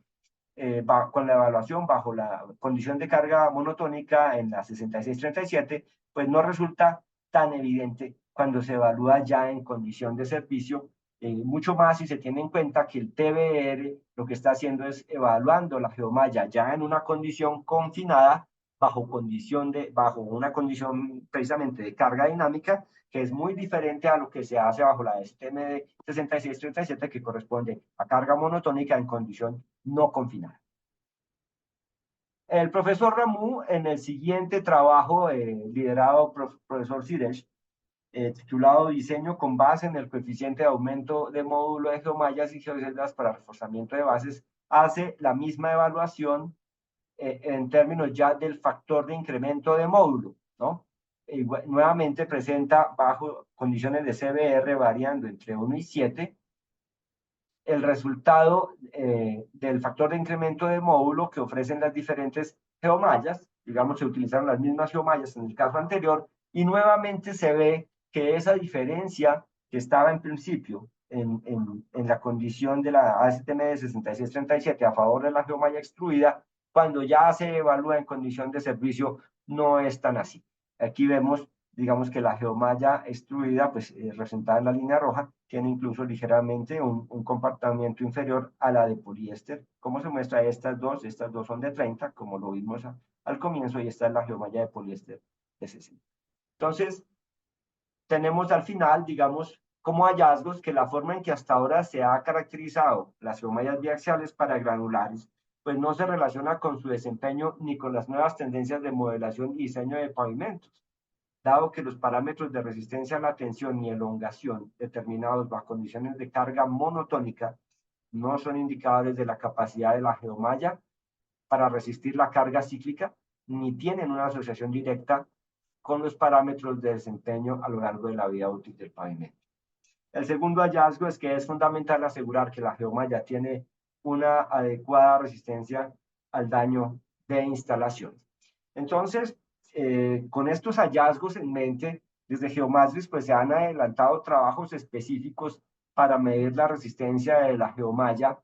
con la evaluación bajo la condición de carga monotónica en la 6637, pues no resulta tan evidente cuando se evalúa ya en condición de servicio, mucho más si se tiene en cuenta que el TBR lo que está haciendo es evaluando la geomalla ya en una condición confinada, bajo una condición precisamente de carga dinámica, que es muy diferente a lo que se hace bajo la STM 6637, que corresponde a carga monotónica en condición no confinada. El profesor Ramu, en el siguiente trabajo liderado por profesor Siresh, titulado Diseño con base en el coeficiente de aumento de módulo de geomallas y geoceldas para reforzamiento de bases, hace la misma evaluación en términos ya del factor de incremento de módulo, ¿no? Nuevamente presenta bajo condiciones de CBR variando entre 1 y 7 el resultado del factor de incremento de módulo que ofrecen las diferentes geomallas. Digamos, se utilizaron las mismas geomallas en el caso anterior, y nuevamente se ve que esa diferencia que estaba en principio en la condición de la ASTM de 6637 a favor de la geomalla extruida, cuando ya se evalúa en condición de servicio, no es tan así. Aquí vemos, digamos, que la geomalla extruida, pues representada en la línea roja, tiene incluso ligeramente un comportamiento inferior a la de poliéster. ¿Cómo se muestra? Estas dos son de 30, como lo vimos al comienzo, y esta es la geomalla de poliéster de 60. Entonces, tenemos al final, digamos, como hallazgos que la forma en que hasta ahora se ha caracterizado las geomallas biaxiales para granulares, pues no se relaciona con su desempeño ni con las nuevas tendencias de modelación y diseño de pavimentos, dado que los parámetros de resistencia a la tensión y elongación determinados bajo condiciones de carga monotónica no son indicadores de la capacidad de la geomalla para resistir la carga cíclica, ni tienen una asociación directa con los parámetros de desempeño a lo largo de la vida útil del pavimento. El segundo hallazgo es que es fundamental asegurar que la geomalla tiene una adecuada resistencia al daño de instalación. Entonces, con estos hallazgos en mente, desde Geomatrix pues se han adelantado trabajos específicos para medir la resistencia de la geomalla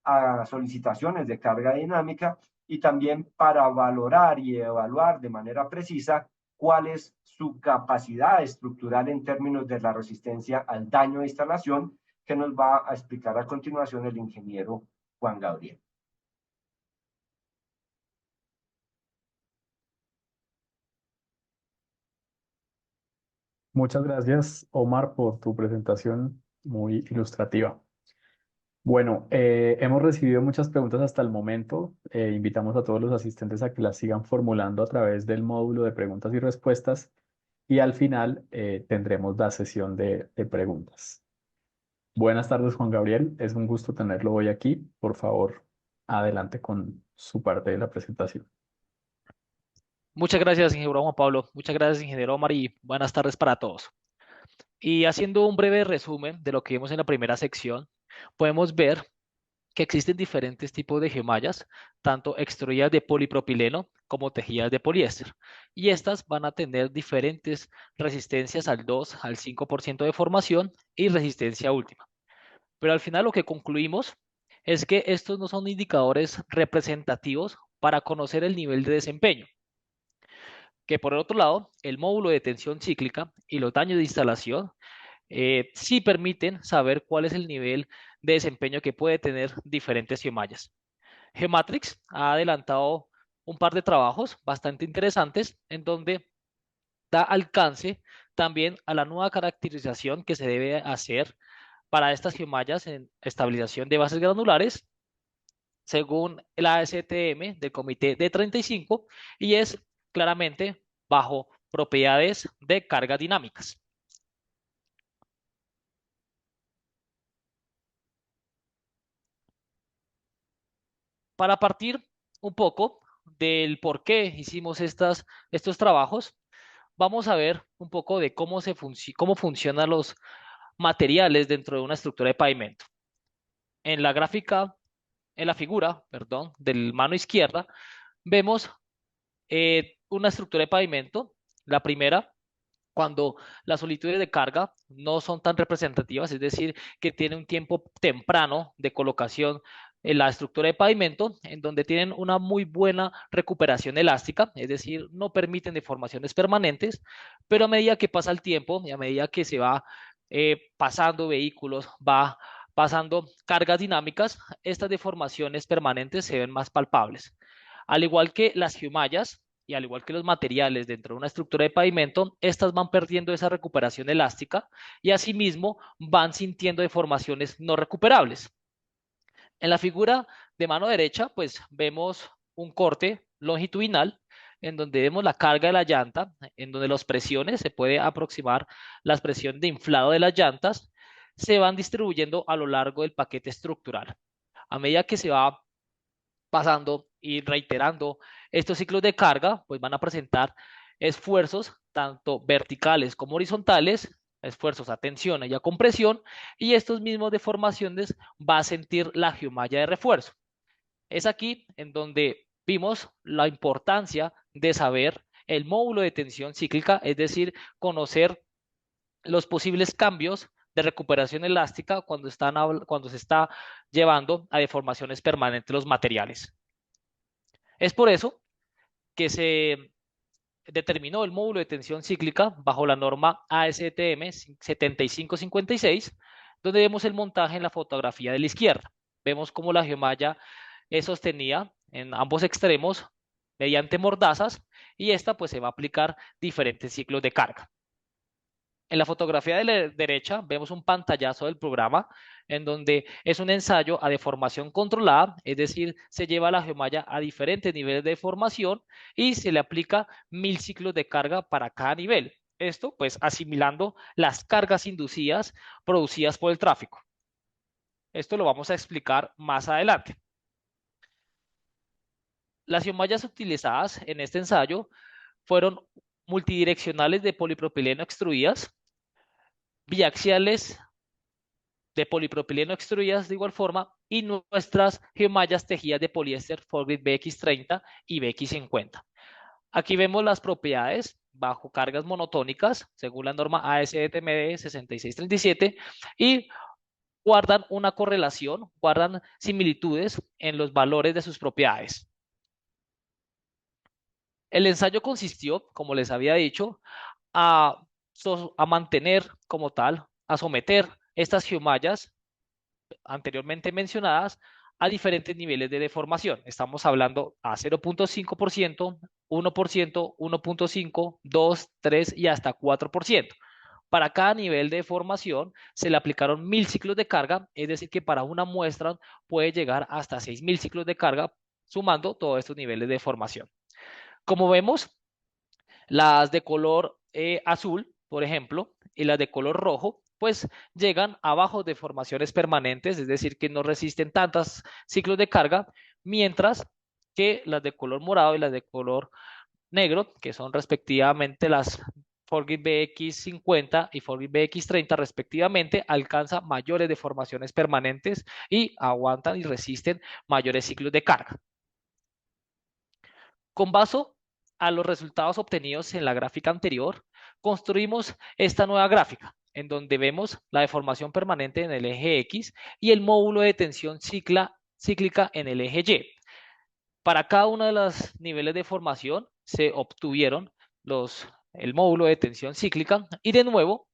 a solicitaciones de carga dinámica, y también para valorar y evaluar de manera precisa cuál es su capacidad estructural en términos de la resistencia al daño de instalación, que nos va a explicar a continuación el ingeniero Juan Gabriel. Muchas gracias, Omar, por tu presentación muy ilustrativa. Bueno, hemos recibido muchas preguntas hasta el momento. Invitamos a todos los asistentes a que las sigan formulando a través del módulo de preguntas y respuestas, y al final tendremos la sesión de preguntas. Buenas tardes, Juan Gabriel. Es un gusto tenerlo hoy aquí. Por favor, adelante con su parte de la presentación. Muchas gracias, ingeniero Juan Pablo. Muchas gracias, ingeniero Omar, y buenas tardes para todos. Y haciendo un breve resumen de lo que vimos en la primera sección, podemos ver que existen diferentes tipos de geomallas, tanto extruidas de polipropileno como tejidas de poliéster. Y estas van a tener diferentes resistencias al 2 al 5% de formación y resistencia última. Pero al final lo que concluimos es que estos no son indicadores representativos para conocer el nivel de desempeño. Que por el otro lado, el módulo de tensión cíclica y los daños de instalación sí permiten saber cuál es el nivel de desempeño que puede tener diferentes geomallas. Geomatrix ha adelantado un par de trabajos bastante interesantes en donde da alcance también a la nueva caracterización que se debe hacer para estas geomallas en estabilización de bases granulares según la ASTM del Comité de 35 y es claramente bajo propiedades de cargas dinámicas. Para partir un poco del por qué hicimos estos trabajos, vamos a ver un poco de cómo funcionan los materiales dentro de una estructura de pavimento. En la gráfica, en la figura, perdón, del mano izquierda, vemos una estructura de pavimento. La primera, cuando las solicitudes de carga no son tan representativas, es decir, que tiene un tiempo temprano de colocación en la estructura de pavimento, en donde tienen una muy buena recuperación elástica, es decir, no permiten deformaciones permanentes, pero a medida que pasa el tiempo y a medida que se va pasando vehículos, va pasando cargas dinámicas, estas deformaciones permanentes se ven más palpables. Al igual que las geomallas, y al igual que los materiales dentro de una estructura de pavimento, estas van perdiendo esa recuperación elástica y asimismo van sintiendo deformaciones no recuperables. En la figura de mano derecha, pues vemos un corte longitudinal en donde vemos la carga de la llanta, en donde las presiones, se puede aproximar la presión de inflado de las llantas, se van distribuyendo a lo largo del paquete estructural. A medida que se va pasando y reiterando estos ciclos de carga, pues van a presentar esfuerzos tanto verticales como horizontales, esfuerzos a tensión y a compresión, y estos mismos deformaciones va a sentir la geomalla de refuerzo. Es aquí en donde vimos la importancia de saber el módulo de tensión cíclica, es decir, conocer los posibles cambios de recuperación elástica cuando se está llevando a deformaciones permanentes los materiales. Es por eso que se determinó el módulo de tensión cíclica bajo la norma ASTM 7556, donde vemos el montaje en la fotografía de la izquierda. Vemos cómo la geomalla es sostenida en ambos extremos mediante mordazas y esta pues se va a aplicar diferentes ciclos de carga. En la fotografía de la derecha vemos un pantallazo del programa en donde es un ensayo a deformación controlada, es decir, se lleva la geomalla a diferentes niveles de deformación y se le aplica 1000 ciclos de carga para cada nivel. Esto pues asimilando las cargas inducidas producidas por el tráfico. Esto lo vamos a explicar más adelante. Las geomallas utilizadas en este ensayo fueron multidireccionales de polipropileno extruidas, biaxiales de polipropileno extruidas de igual forma y nuestras geomallas tejidas de poliéster Forgrid BX30 y BX50. Aquí vemos las propiedades bajo cargas monotónicas según la norma ASTM 6637 y guardan una correlación, guardan similitudes en los valores de sus propiedades. El ensayo consistió, como les había dicho, a, a mantener como tal, a someter estas geomallas anteriormente mencionadas a diferentes niveles de deformación. Estamos hablando a 0.5%, 1%, 1.5%, 2, 3 y hasta 4%. Para cada nivel de deformación se le aplicaron 1000 ciclos de carga, es decir, que para una muestra puede llegar hasta 6000 ciclos de carga, sumando todos estos niveles de deformación. Como vemos, las de color azul, por ejemplo, y las de color rojo, pues llegan a bajos de formaciones permanentes, es decir, que no resisten tantos ciclos de carga, mientras que las de color morado y las de color negro, que son respectivamente las Forgrid BX50 y Forgrid BX30 respectivamente, alcanzan mayores deformaciones permanentes y aguantan y resisten mayores ciclos de carga. Con base a los resultados obtenidos en la gráfica anterior, construimos esta nueva gráfica, en donde vemos la deformación permanente en el eje X y el módulo de tensión cíclica en el eje Y. Para cada uno de los niveles de formación se obtuvieron el módulo de tensión cíclica y de nuevo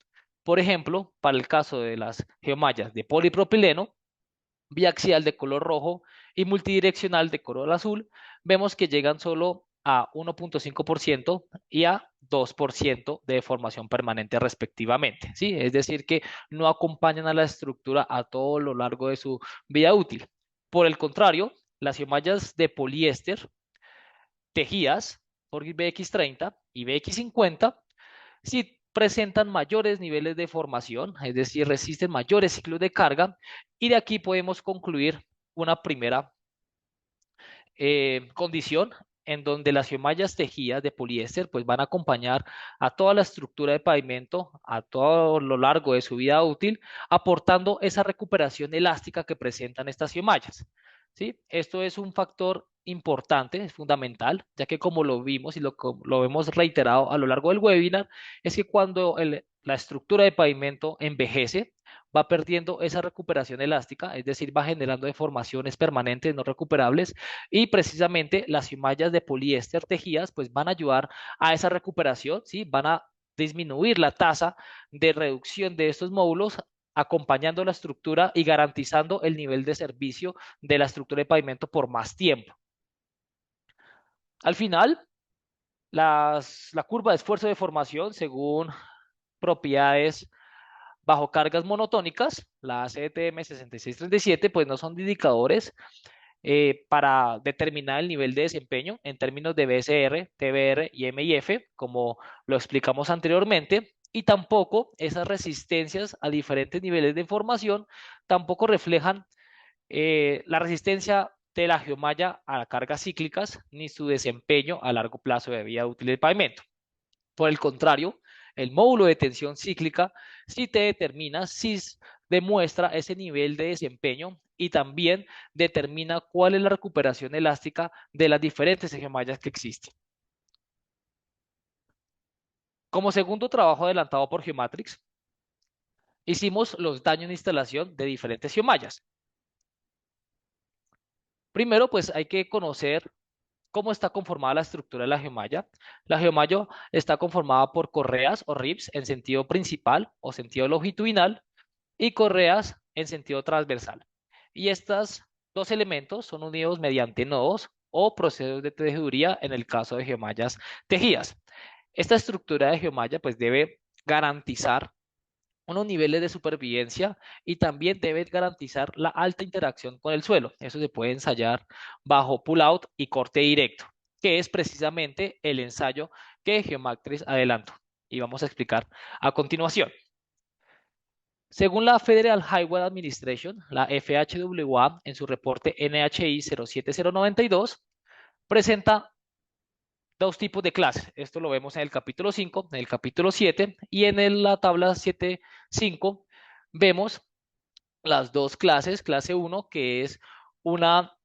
Por ejemplo, para el caso de las geomallas de polipropileno, biaxial de color rojo y multidireccional de color azul, vemos que llegan solo a 1.5% y a 2% de deformación permanente respectivamente, ¿sí? Es decir, que no acompañan a la estructura a todo lo largo de su vida útil. Por el contrario, las geomallas de poliéster tejidas por BX30 y BX50 sí presentan mayores niveles de formación, es decir, resisten mayores ciclos de carga, y de aquí podemos concluir una primera condición en donde las geomallas tejidas de poliéster pues van a acompañar a toda la estructura de pavimento a todo lo largo de su vida útil, aportando esa recuperación elástica que presentan estas geomallas. ¿Sí? Esto es un factor importante, es fundamental, ya que como lo vimos y lo hemos reiterado a lo largo del webinar, es que cuando la estructura de pavimento envejece, va perdiendo esa recuperación elástica, es decir, va generando deformaciones permanentes no recuperables, y precisamente las mallas de poliéster tejidas pues van a ayudar a esa recuperación, ¿sí? Van a disminuir la tasa de reducción de estos módulos, acompañando la estructura y garantizando el nivel de servicio de la estructura de pavimento por más tiempo. Al final, la curva de esfuerzo de formación según propiedades bajo cargas monotónicas, la CTM 6637, pues no son indicadores para determinar el nivel de desempeño en términos de BSR, TBR y MIF, como lo explicamos anteriormente, y tampoco esas resistencias a diferentes niveles de información tampoco reflejan la resistencia de la geomalla a cargas cíclicas ni su desempeño a largo plazo de vida útil del pavimento. Por el contrario, el módulo de tensión cíclica sí te determina, sí demuestra ese nivel de desempeño y también determina cuál es la recuperación elástica de las diferentes geomallas que existen. Como segundo trabajo adelantado por Geomatrix, hicimos los daños de instalación de diferentes geomallas. Primero, pues hay que conocer cómo está conformada la estructura de la geomalla. La geomalla está conformada por correas o ribs en sentido principal o sentido longitudinal y correas en sentido transversal. Y estos dos elementos son unidos mediante nodos o procesos de tejeduría en el caso de geomallas tejidas. Esta estructura de geomalla pues debe garantizar unos niveles de supervivencia y también debe garantizar la alta interacción con el suelo. Eso se puede ensayar bajo pull-out y corte directo, que es precisamente el ensayo que Geomatrix adelantó y vamos a explicar a continuación. Según la Federal Highway Administration, la FHWA, en su reporte NHI 07092, presenta dos tipos de clases. Esto lo vemos en el capítulo 5, en el capítulo 7 y en la tabla 7.5 vemos las dos clases. Clase 1, que es una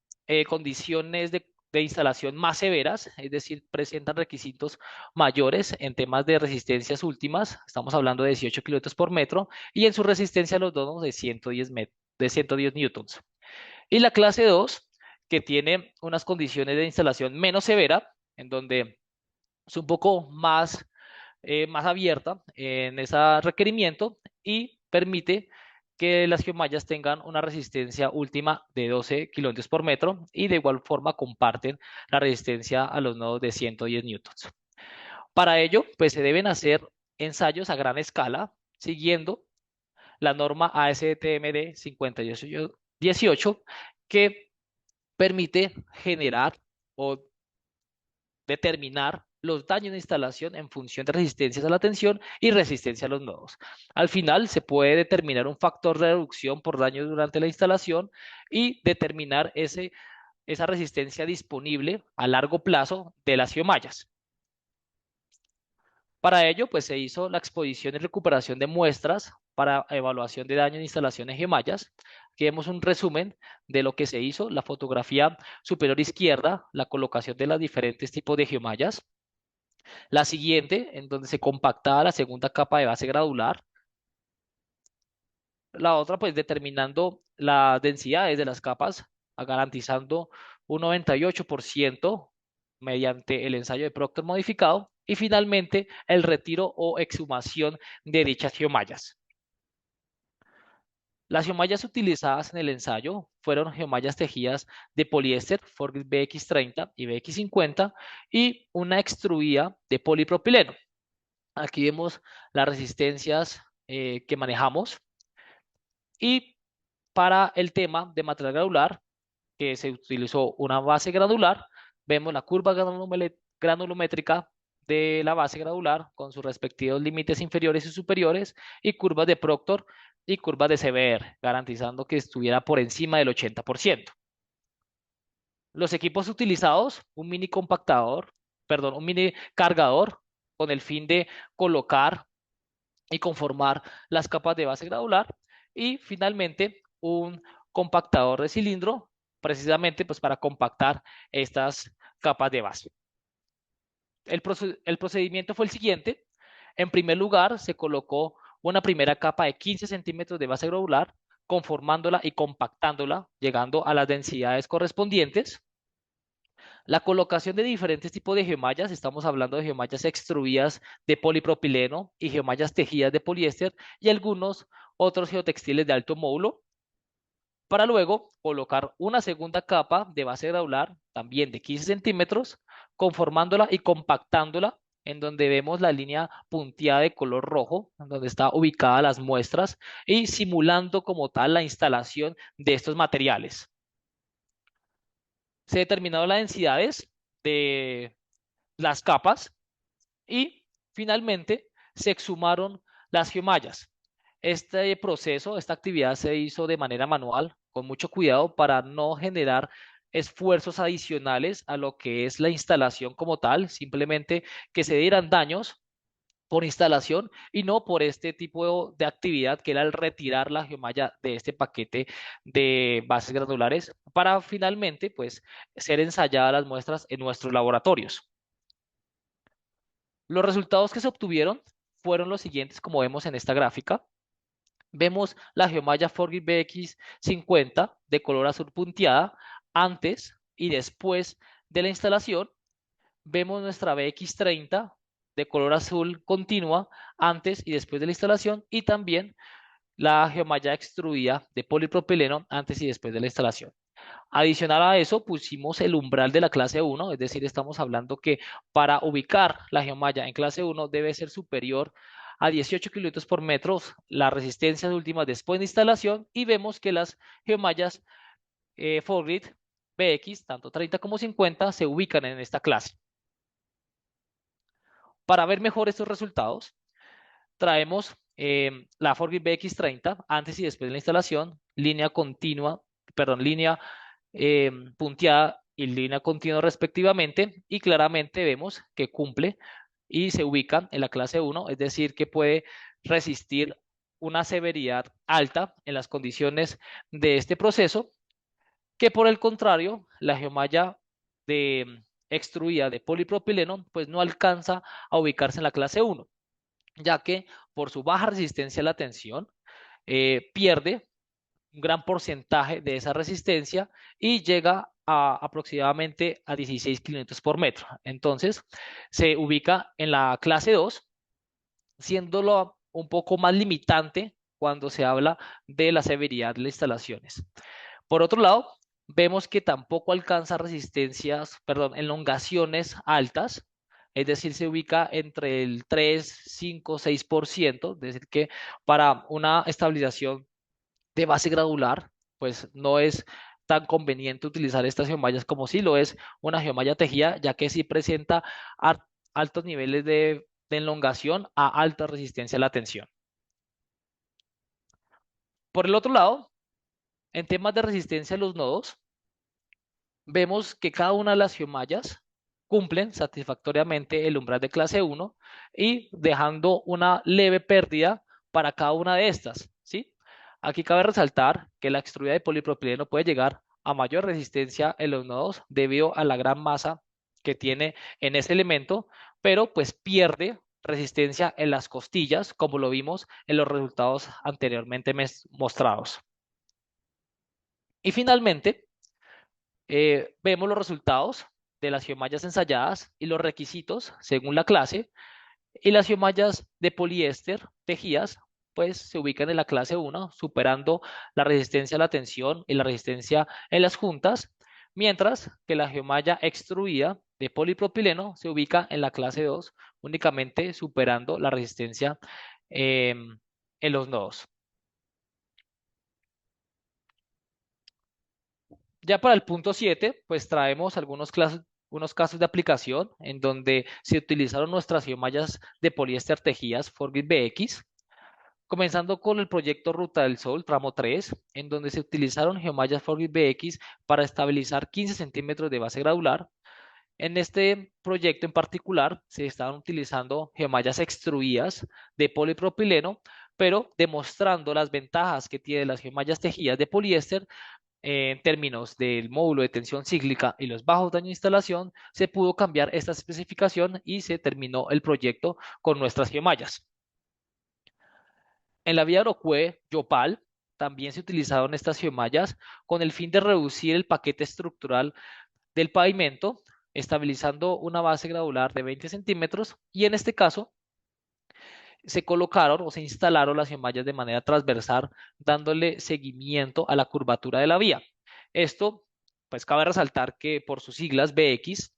condiciones de instalación más severas, es decir, presentan requisitos mayores en temas de resistencias últimas, estamos hablando de 18 kilómetros por metro, y en su resistencia a los donos de 110 newtons. Y la clase 2, que tiene unas condiciones de instalación menos severa, en donde es un poco más abierta en ese requerimiento y permite que las geomallas tengan una resistencia última de 12 kilómetros por metro y de igual forma comparten la resistencia a los nodos de 110 newtons. Para ello, pues se deben hacer ensayos a gran escala siguiendo la norma ASTM 5818 que permite generar o determinar los daños de instalación en función de resistencias a la tensión y resistencia a los nodos. Al final se puede determinar un factor de reducción por daños durante la instalación y determinar esa resistencia disponible a largo plazo de las geomallas. Para ello, pues se hizo la exposición y recuperación de muestras para evaluación de daño en instalaciones geomallas. Aquí vemos un resumen de lo que se hizo, la fotografía superior izquierda, la colocación de los diferentes tipos de geomallas. La siguiente, en donde se compactaba la segunda capa de base gradular. La otra, pues determinando las densidades de las capas, garantizando un 98% mediante el ensayo de Proctor modificado. y finalmente el retiro o exhumación de dichas geomallas. Las geomallas utilizadas en el ensayo fueron geomallas tejidas de poliéster Forgit BX30 y BX50 y una extruida de polipropileno. Aquí vemos las resistencias que manejamos y para el tema de material granular, que se utilizó una base granular, vemos la curva granulométrica de la base granular con sus respectivos límites inferiores y superiores y curvas de Proctor y curvas de CBR, garantizando que estuviera por encima del 80%. Los equipos utilizados, un mini compactador, perdón, un mini cargador con el fin de colocar y conformar las capas de base granular y finalmente un compactador de cilindro precisamente pues para compactar estas capas de base. El procedimiento fue el siguiente. En primer lugar, se colocó una primera capa de 15 centímetros de base granular, conformándola y compactándola, llegando a las densidades correspondientes. La colocación de diferentes tipos de geomallas, estamos hablando de geomallas extruidas de polipropileno y geomallas tejidas de poliéster y algunos otros geotextiles de alto módulo, para luego colocar una segunda capa de base granular, también de 15 centímetros, conformándola y compactándola, en donde vemos la línea punteada de color rojo, en donde están ubicadas las muestras, y simulando como tal la instalación de estos materiales. Se determinaron las densidades de las capas y finalmente se exhumaron las geomallas. Este proceso, esta actividad se hizo de manera manual, con mucho cuidado para no generar esfuerzos adicionales a lo que es la instalación como tal, simplemente que se dieran daños por instalación y no por este tipo de actividad que era el retirar la geomalla de este paquete de bases granulares para finalmente pues ser ensayadas las muestras en nuestros laboratorios. Los resultados que se obtuvieron fueron los siguientes, como vemos en esta gráfica. Vemos la geomalla Forgit BX50 de color azul punteada antes y después de la instalación. Vemos nuestra BX30 de color azul continua antes y después de la instalación y también la geomalla extruida de polipropileno antes y después de la instalación. Adicional a eso, pusimos el umbral de la clase 1, es decir, estamos hablando que para ubicar la geomalla en clase 1 debe ser superior a 18 kilómetros por metro las resistencias últimas después de instalación y vemos que las geomallas Forgit BX, tanto 30 como 50, se ubican en esta clase. Para ver mejor estos resultados, traemos la Forgit BX30 antes y después de la instalación, línea continua, perdón, línea punteada y línea continua respectivamente, y claramente vemos que cumple y se ubica en la clase 1, es decir, que puede resistir una severidad alta en las condiciones de este proceso, que por el contrario, la geomalla extruida de polipropileno pues no alcanza a ubicarse en la clase 1, ya que por su baja resistencia a la tensión pierde un gran porcentaje de esa resistencia y llega a aproximadamente a 16 kilómetros por metro. Entonces, se ubica en la clase 2, siéndolo un poco más limitante cuando se habla de la severidad de las instalaciones. Por otro lado, vemos que tampoco alcanza resistencias, perdón, elongaciones altas, es decir, se ubica entre el 3, 5, 6%, es decir, que para una estabilización de base granular, pues no es tan conveniente utilizar estas geomallas como si lo es una geomalla tejida, ya que sí presenta altos niveles de elongación a alta resistencia a la tensión. Por el otro lado, en temas de resistencia a los nodos, vemos que cada una de las geomallas cumplen satisfactoriamente el umbral de clase 1 y dejando una leve pérdida para cada una de estas, ¿sí? Aquí cabe resaltar que la extruida de polipropileno puede llegar a mayor resistencia en los nodos debido a la gran masa que tiene en ese elemento, pero pues pierde resistencia en las costillas, como lo vimos en los resultados anteriormente mostrados. Y finalmente, vemos los resultados de las geomallas ensayadas y los requisitos según la clase, y las geomallas de poliéster tejidas pues se ubican en la clase 1, superando la resistencia a la tensión y la resistencia en las juntas, mientras que la geomalla extruida de polipropileno se ubica en la clase 2, únicamente superando la resistencia en los nodos. Ya para el punto 7, pues traemos unos casos de aplicación en donde se utilizaron nuestras geomallas de poliéster tejidas Forgit BX, comenzando con el proyecto Ruta del Sol, tramo 3, en donde se utilizaron geomallas Forgit BX para estabilizar 15 centímetros de base gradular. En este proyecto en particular se estaban utilizando geomallas extruidas de polipropileno, pero demostrando las ventajas que tienen las geomallas tejidas de poliéster en términos del módulo de tensión cíclica y los bajos daños de instalación, se pudo cambiar esta especificación y se terminó el proyecto con nuestras geomallas. En la vía Orocue-Yopal también se utilizaron estas geomallas con el fin de reducir el paquete estructural del pavimento, estabilizando una base gradular de 20 centímetros y en este caso se colocaron o se instalaron las geomallas de manera transversal, dándole seguimiento a la curvatura de la vía. Esto, pues cabe resaltar que por sus siglas BX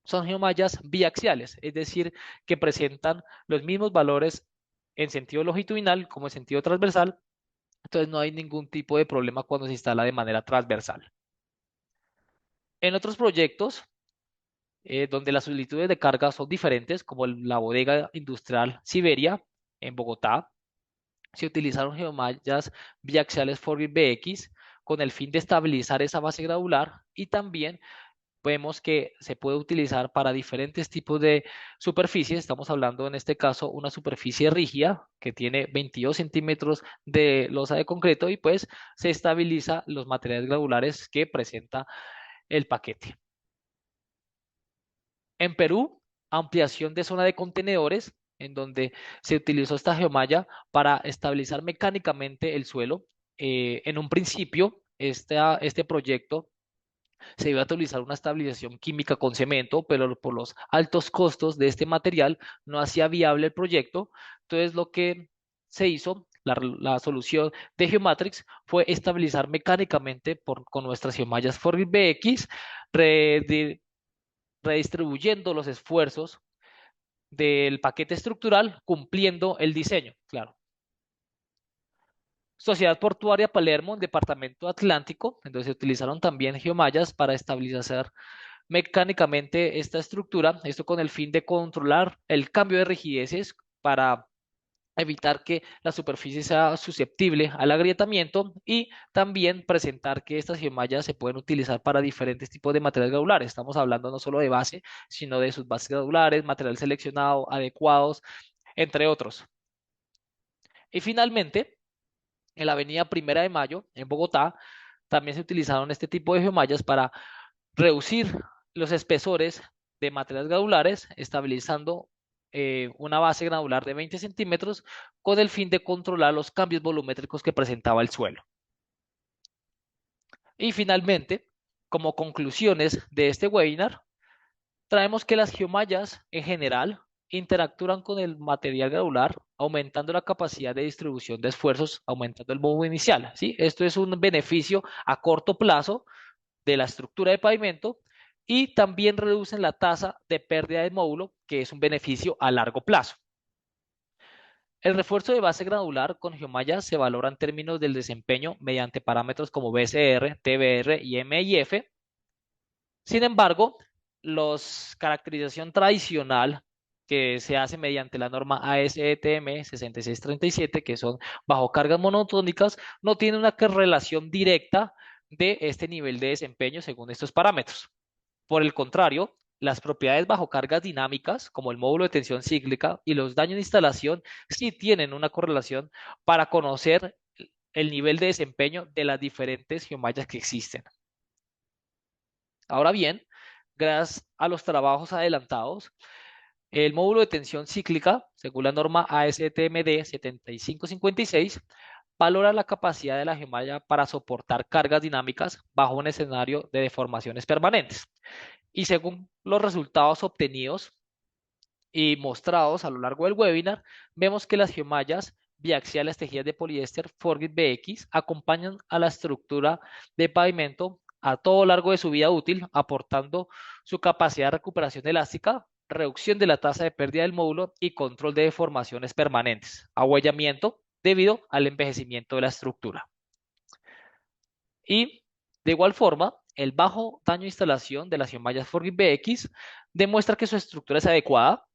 son geomallas biaxiales, es decir, que presentan los mismos valores en sentido longitudinal como en sentido transversal, entonces no hay ningún tipo de problema cuando se instala de manera transversal. En otros proyectos, donde las solicitudes de carga son diferentes, como la bodega industrial Siberia en Bogotá, se utilizaron geomallas biaxiales Forgit BX con el fin de estabilizar esa base gradular y también vemos que se puede utilizar para diferentes tipos de superficies. Estamos hablando en este caso una superficie rígida que tiene 22 centímetros de losa de concreto y pues se estabiliza los materiales granulares que presenta el paquete. En Perú, ampliación de zona de contenedores en donde se utilizó esta geomalla para estabilizar mecánicamente el suelo. En un principio, este proyecto se iba a utilizar una estabilización química con cemento, pero por los altos costos de este material no hacía viable el proyecto. Entonces lo que se hizo, la solución de Geomatrix fue estabilizar mecánicamente con nuestras geomallas Forgit BX, redistribuyendo los esfuerzos del paquete estructural, cumpliendo el diseño, claro. Sociedad Portuaria Palermo, Departamento Atlántico, entonces se utilizaron también geomallas para estabilizar mecánicamente esta estructura, esto con el fin de controlar el cambio de rigideces para evitar que la superficie sea susceptible al agrietamiento y también presentar que estas geomallas se pueden utilizar para diferentes tipos de materiales granulares. Estamos hablando no solo de base, sino de sus bases granulares, material seleccionado, adecuados, entre otros. Y finalmente, en la avenida Primera de Mayo, en Bogotá, también se utilizaron este tipo de geomallas para reducir los espesores de materiales granulares, estabilizando una base granular de 20 centímetros con el fin de controlar los cambios volumétricos que presentaba el suelo. Y finalmente, como conclusiones de este webinar, traemos que las geomallas en general interactúan con el material granular, aumentando la capacidad de distribución de esfuerzos, aumentando el módulo inicial, ¿sí? Esto es un beneficio a corto plazo de la estructura de pavimento y también reducen la tasa de pérdida del módulo, que es un beneficio a largo plazo. El refuerzo de base granular con geomallas se valora en términos del desempeño mediante parámetros como BCR, TBR y MIF. Sin embargo, la caracterización tradicional que se hace mediante la norma ASTM 6637, que son bajo cargas monotónicas, no tiene una relación directa de este nivel de desempeño según estos parámetros. Por el contrario, las propiedades bajo cargas dinámicas, como el módulo de tensión cíclica y los daños de instalación, sí tienen una correlación para conocer el nivel de desempeño de las diferentes geomallas que existen. Ahora bien, gracias a los trabajos adelantados, el módulo de tensión cíclica, según la norma ASTMD 7556, valora la capacidad de la geomalla para soportar cargas dinámicas bajo un escenario de deformaciones permanentes. Y según los resultados obtenidos y mostrados a lo largo del webinar, vemos que las geomallas biaxiales tejidas de poliéster Forgit BX acompañan a la estructura de pavimento a todo lo largo de su vida útil, aportando su capacidad de recuperación elástica, reducción de la tasa de pérdida del módulo y control de deformaciones permanentes, ahuellamiento debido al envejecimiento de la estructura. Y de igual forma, el bajo daño de instalación de las geomallas Forgit BX demuestra que su estructura es adecuada,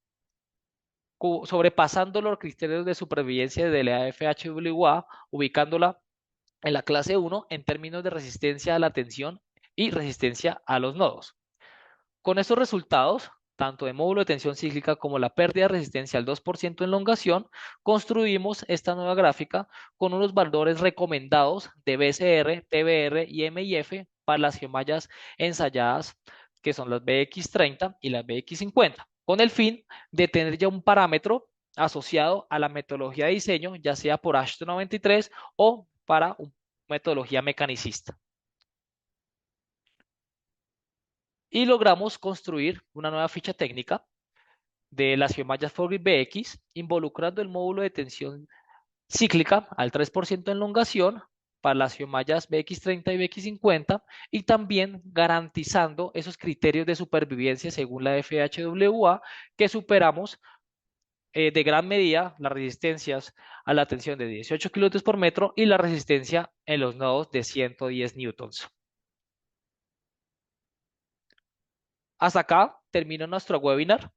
sobrepasando los criterios de supervivencia de la FHWA, ubicándola en la clase 1 en términos de resistencia a la tensión y resistencia a los nodos. Con estos resultados, tanto de módulo de tensión cíclica como la pérdida de resistencia al 2% en elongación, construimos esta nueva gráfica con unos valores recomendados de BCR, TBR y MIF para las geomallas ensayadas, que son las BX30 y las BX50, con el fin de tener ya un parámetro asociado a la metodología de diseño, ya sea por Ashton 93 o para una metodología mecanicista. Y logramos construir una nueva ficha técnica de las geomallas Forgit BX, involucrando el módulo de tensión cíclica al 3% en elongación para las geomallas BX30 y BX50 y también garantizando esos criterios de supervivencia según la FHWA que superamos de gran medida las resistencias a la tensión de 18 kilómetros por metro y la resistencia en los nodos de 110 newtons. Hasta acá termina nuestro webinar.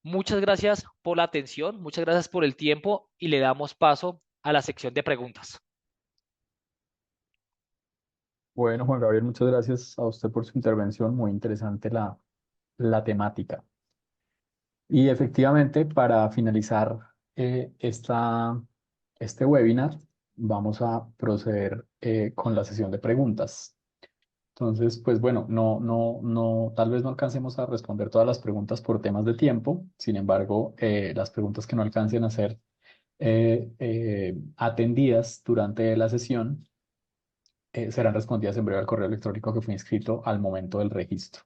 Muchas gracias por la atención, muchas gracias por el tiempo y le damos paso a la sección de preguntas. Bueno, Juan Gabriel, muchas gracias a usted por su intervención. Muy interesante la temática. Y efectivamente, para finalizar este webinar, vamos a proceder con la sesión de preguntas. Entonces, pues bueno, tal vez no alcancemos a responder todas las preguntas por temas de tiempo. Sin embargo, las preguntas que no alcancen a ser atendidas durante la sesión serán respondidas en breve al correo electrónico que fue inscrito al momento del registro.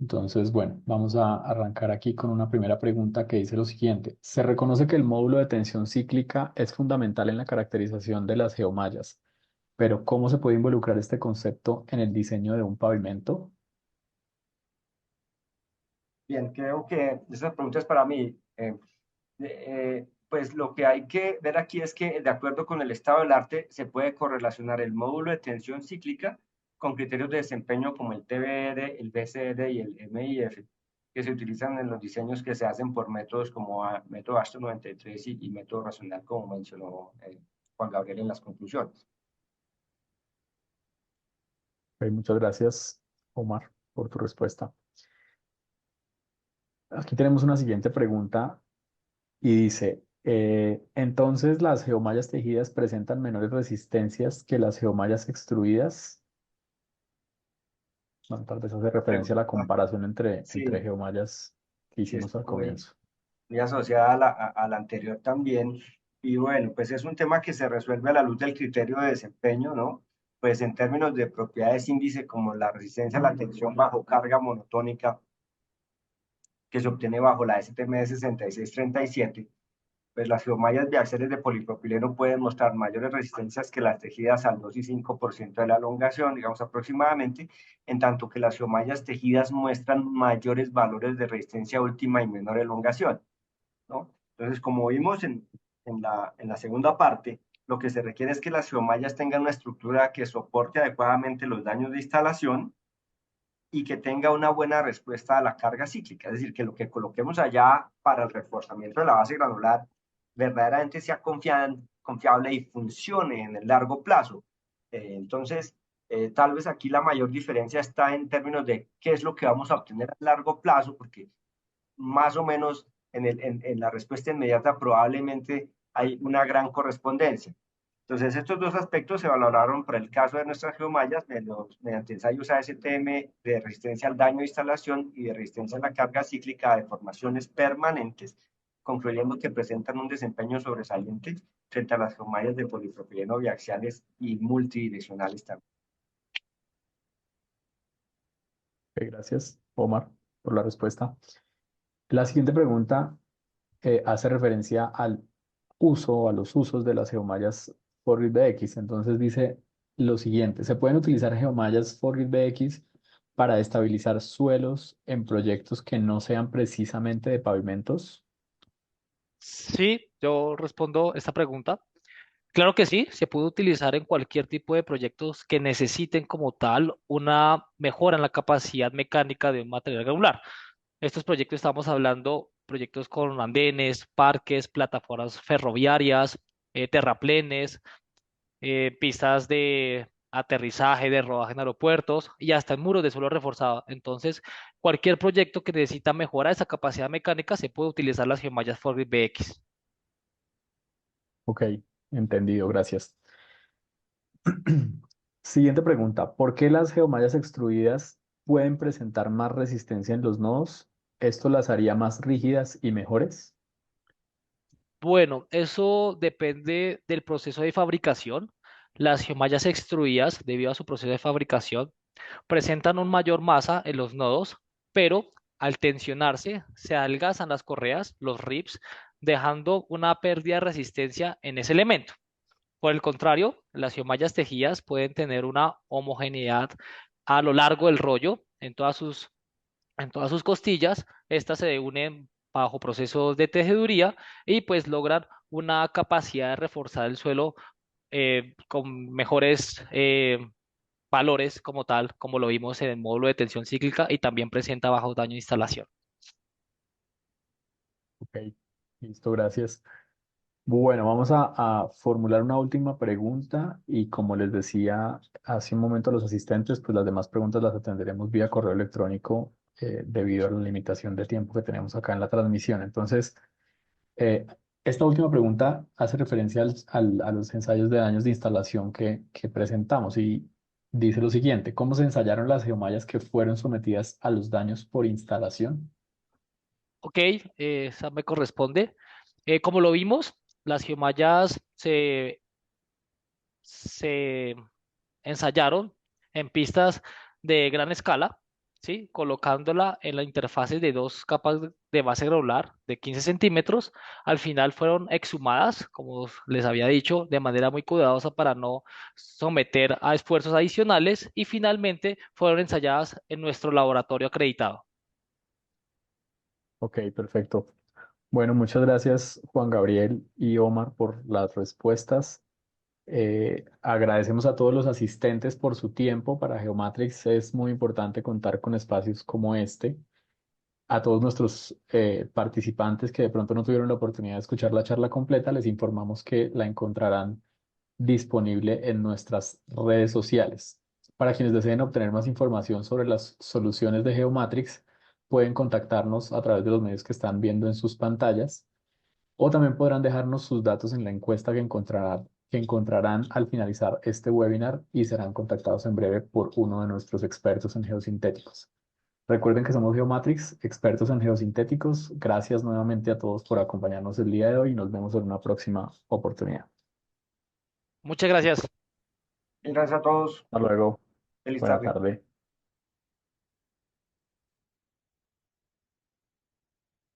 Entonces, bueno, vamos a arrancar aquí con una primera pregunta que dice lo siguiente. Se reconoce que el módulo de tensión cíclica es fundamental en la caracterización de las geomallas, pero ¿cómo se puede involucrar este concepto en el diseño de un pavimento? Bien, creo que esa pregunta es para mí. Pues lo que hay que ver aquí es que, de acuerdo con el estado del arte, se puede correlacionar el módulo de tensión cíclica con criterios de desempeño como el TBR, el BCR y el MIF, que se utilizan en los diseños que se hacen por métodos como método Ashton 93 y método racional, como mencionó Juan Gabriel en las conclusiones. Ok, muchas gracias, Omar, por tu respuesta. Aquí tenemos una siguiente pregunta y dice, entonces las geomallas tejidas presentan menores resistencias que las geomallas extruidas. Bueno, tal vez hace referencia a la Pregunta, comparación entre sí, geomallas que sí, hicimos es al comienzo. muy asociada a la anterior también. Y bueno, pues es un tema que se resuelve a la luz del criterio de desempeño, ¿no? Pues en términos de propiedades índice como la resistencia a la tensión bajo carga monotónica que se obtiene bajo la STM 6637, pues las geomallas biaxiales de polipropileno pueden mostrar mayores resistencias que las tejidas al 2 y 5% de la elongación, digamos aproximadamente, en tanto que las geomallas tejidas muestran mayores valores de resistencia última y menor elongación, ¿no? Entonces, como vimos en la segunda parte, lo que se requiere es que las geomallas tengan una estructura que soporte adecuadamente los daños de instalación y que tenga una buena respuesta a la carga cíclica, es decir, que lo que coloquemos allá para el reforzamiento de la base granular verdaderamente sea confiable y funcione en el largo plazo. Entonces, tal vez aquí la mayor diferencia está en términos de qué es lo que vamos a obtener a largo plazo, porque más o menos en la respuesta inmediata probablemente hay una gran correspondencia. Entonces, estos dos aspectos se valoraron para el caso de nuestras geomallas mediante ensayos ASTM de resistencia al daño de instalación y de resistencia a la carga cíclica de formaciones permanentes, concluyendo que presentan un desempeño sobresaliente frente a las geomallas de polipropileno biaxiales y multidireccionales también. Gracias, Omar, por la respuesta. La siguiente pregunta hace referencia al uso, a los usos de las geomallas ForGrid-BX. Entonces dice lo siguiente: ¿se pueden utilizar geomallas ForGrid-BX para estabilizar suelos en proyectos que no sean precisamente de pavimentos? Sí, yo respondo esta pregunta. Claro que sí, se puede utilizar en cualquier tipo de proyectos que necesiten como tal una mejora en la capacidad mecánica de un material regular. Estos proyectos estamos hablando, proyectos con andenes, parques, plataformas ferroviarias, terraplenes, pistas de aterrizaje, de rodaje en aeropuertos y hasta en muros de suelo reforzado. Entonces, cualquier proyecto que necesita mejorar esa capacidad mecánica se puede utilizar las geomallas Forgrid BX. Ok, entendido, gracias. Siguiente pregunta: ¿por qué las geomallas extruidas pueden presentar más resistencia en los nodos? ¿Esto las haría más rígidas y mejores? Bueno, eso depende del proceso de fabricación. Las geomallas extruidas, debido a su proceso de fabricación, presentan un mayor masa en los nodos, pero al tensionarse se adelgazan las correas, los ribs, dejando una pérdida de resistencia en ese elemento. Por el contrario, las geomallas tejidas pueden tener una homogeneidad a lo largo del rollo en todas sus costillas. Estas se unen bajo procesos de tejeduría y pues logran una capacidad de reforzar el suelo con mejores valores como tal, como lo vimos en el módulo de tensión cíclica y también presenta bajo daño de instalación. Ok, listo, gracias. Bueno, vamos a formular una última pregunta y como les decía hace un momento a los asistentes, pues las demás preguntas las atenderemos vía correo electrónico debido a la limitación de tiempo que tenemos acá en la transmisión. Entonces, eh, esta última pregunta hace referencia a los ensayos de daños de instalación que presentamos y dice lo siguiente: ¿cómo se ensayaron las geomallas que fueron sometidas a los daños por instalación? Ok, esa me corresponde. Como lo vimos, las geomallas se ensayaron en pistas de gran escala, ¿sí? Colocándola en la interfase de dos capas de base granular de 15 centímetros. Al final fueron exhumadas, como les había dicho, de manera muy cuidadosa para no someter a esfuerzos adicionales y finalmente fueron ensayadas en nuestro laboratorio acreditado. Ok, perfecto. Bueno, muchas gracias Juan Gabriel y Omar por las respuestas. Agradecemos a todos los asistentes por su tiempo. Para Geomatrix es muy importante contar con espacios como este. A todos nuestros participantes que de pronto no tuvieron la oportunidad de escuchar la charla completa, les informamos que la encontrarán disponible en nuestras redes sociales. Para quienes deseen obtener más información sobre las soluciones de Geomatrix, pueden contactarnos a través de los medios que están viendo en sus pantallas o también podrán dejarnos sus datos en la encuesta que encontrarán al finalizar este webinar y serán contactados en breve por uno de nuestros expertos en geosintéticos. Recuerden que somos Geomatrix, expertos en geosintéticos. Gracias nuevamente a todos por acompañarnos el día de hoy y nos vemos en una próxima oportunidad. Muchas gracias. Y gracias a todos. Hasta luego. Feliz Buena tarde. tarde.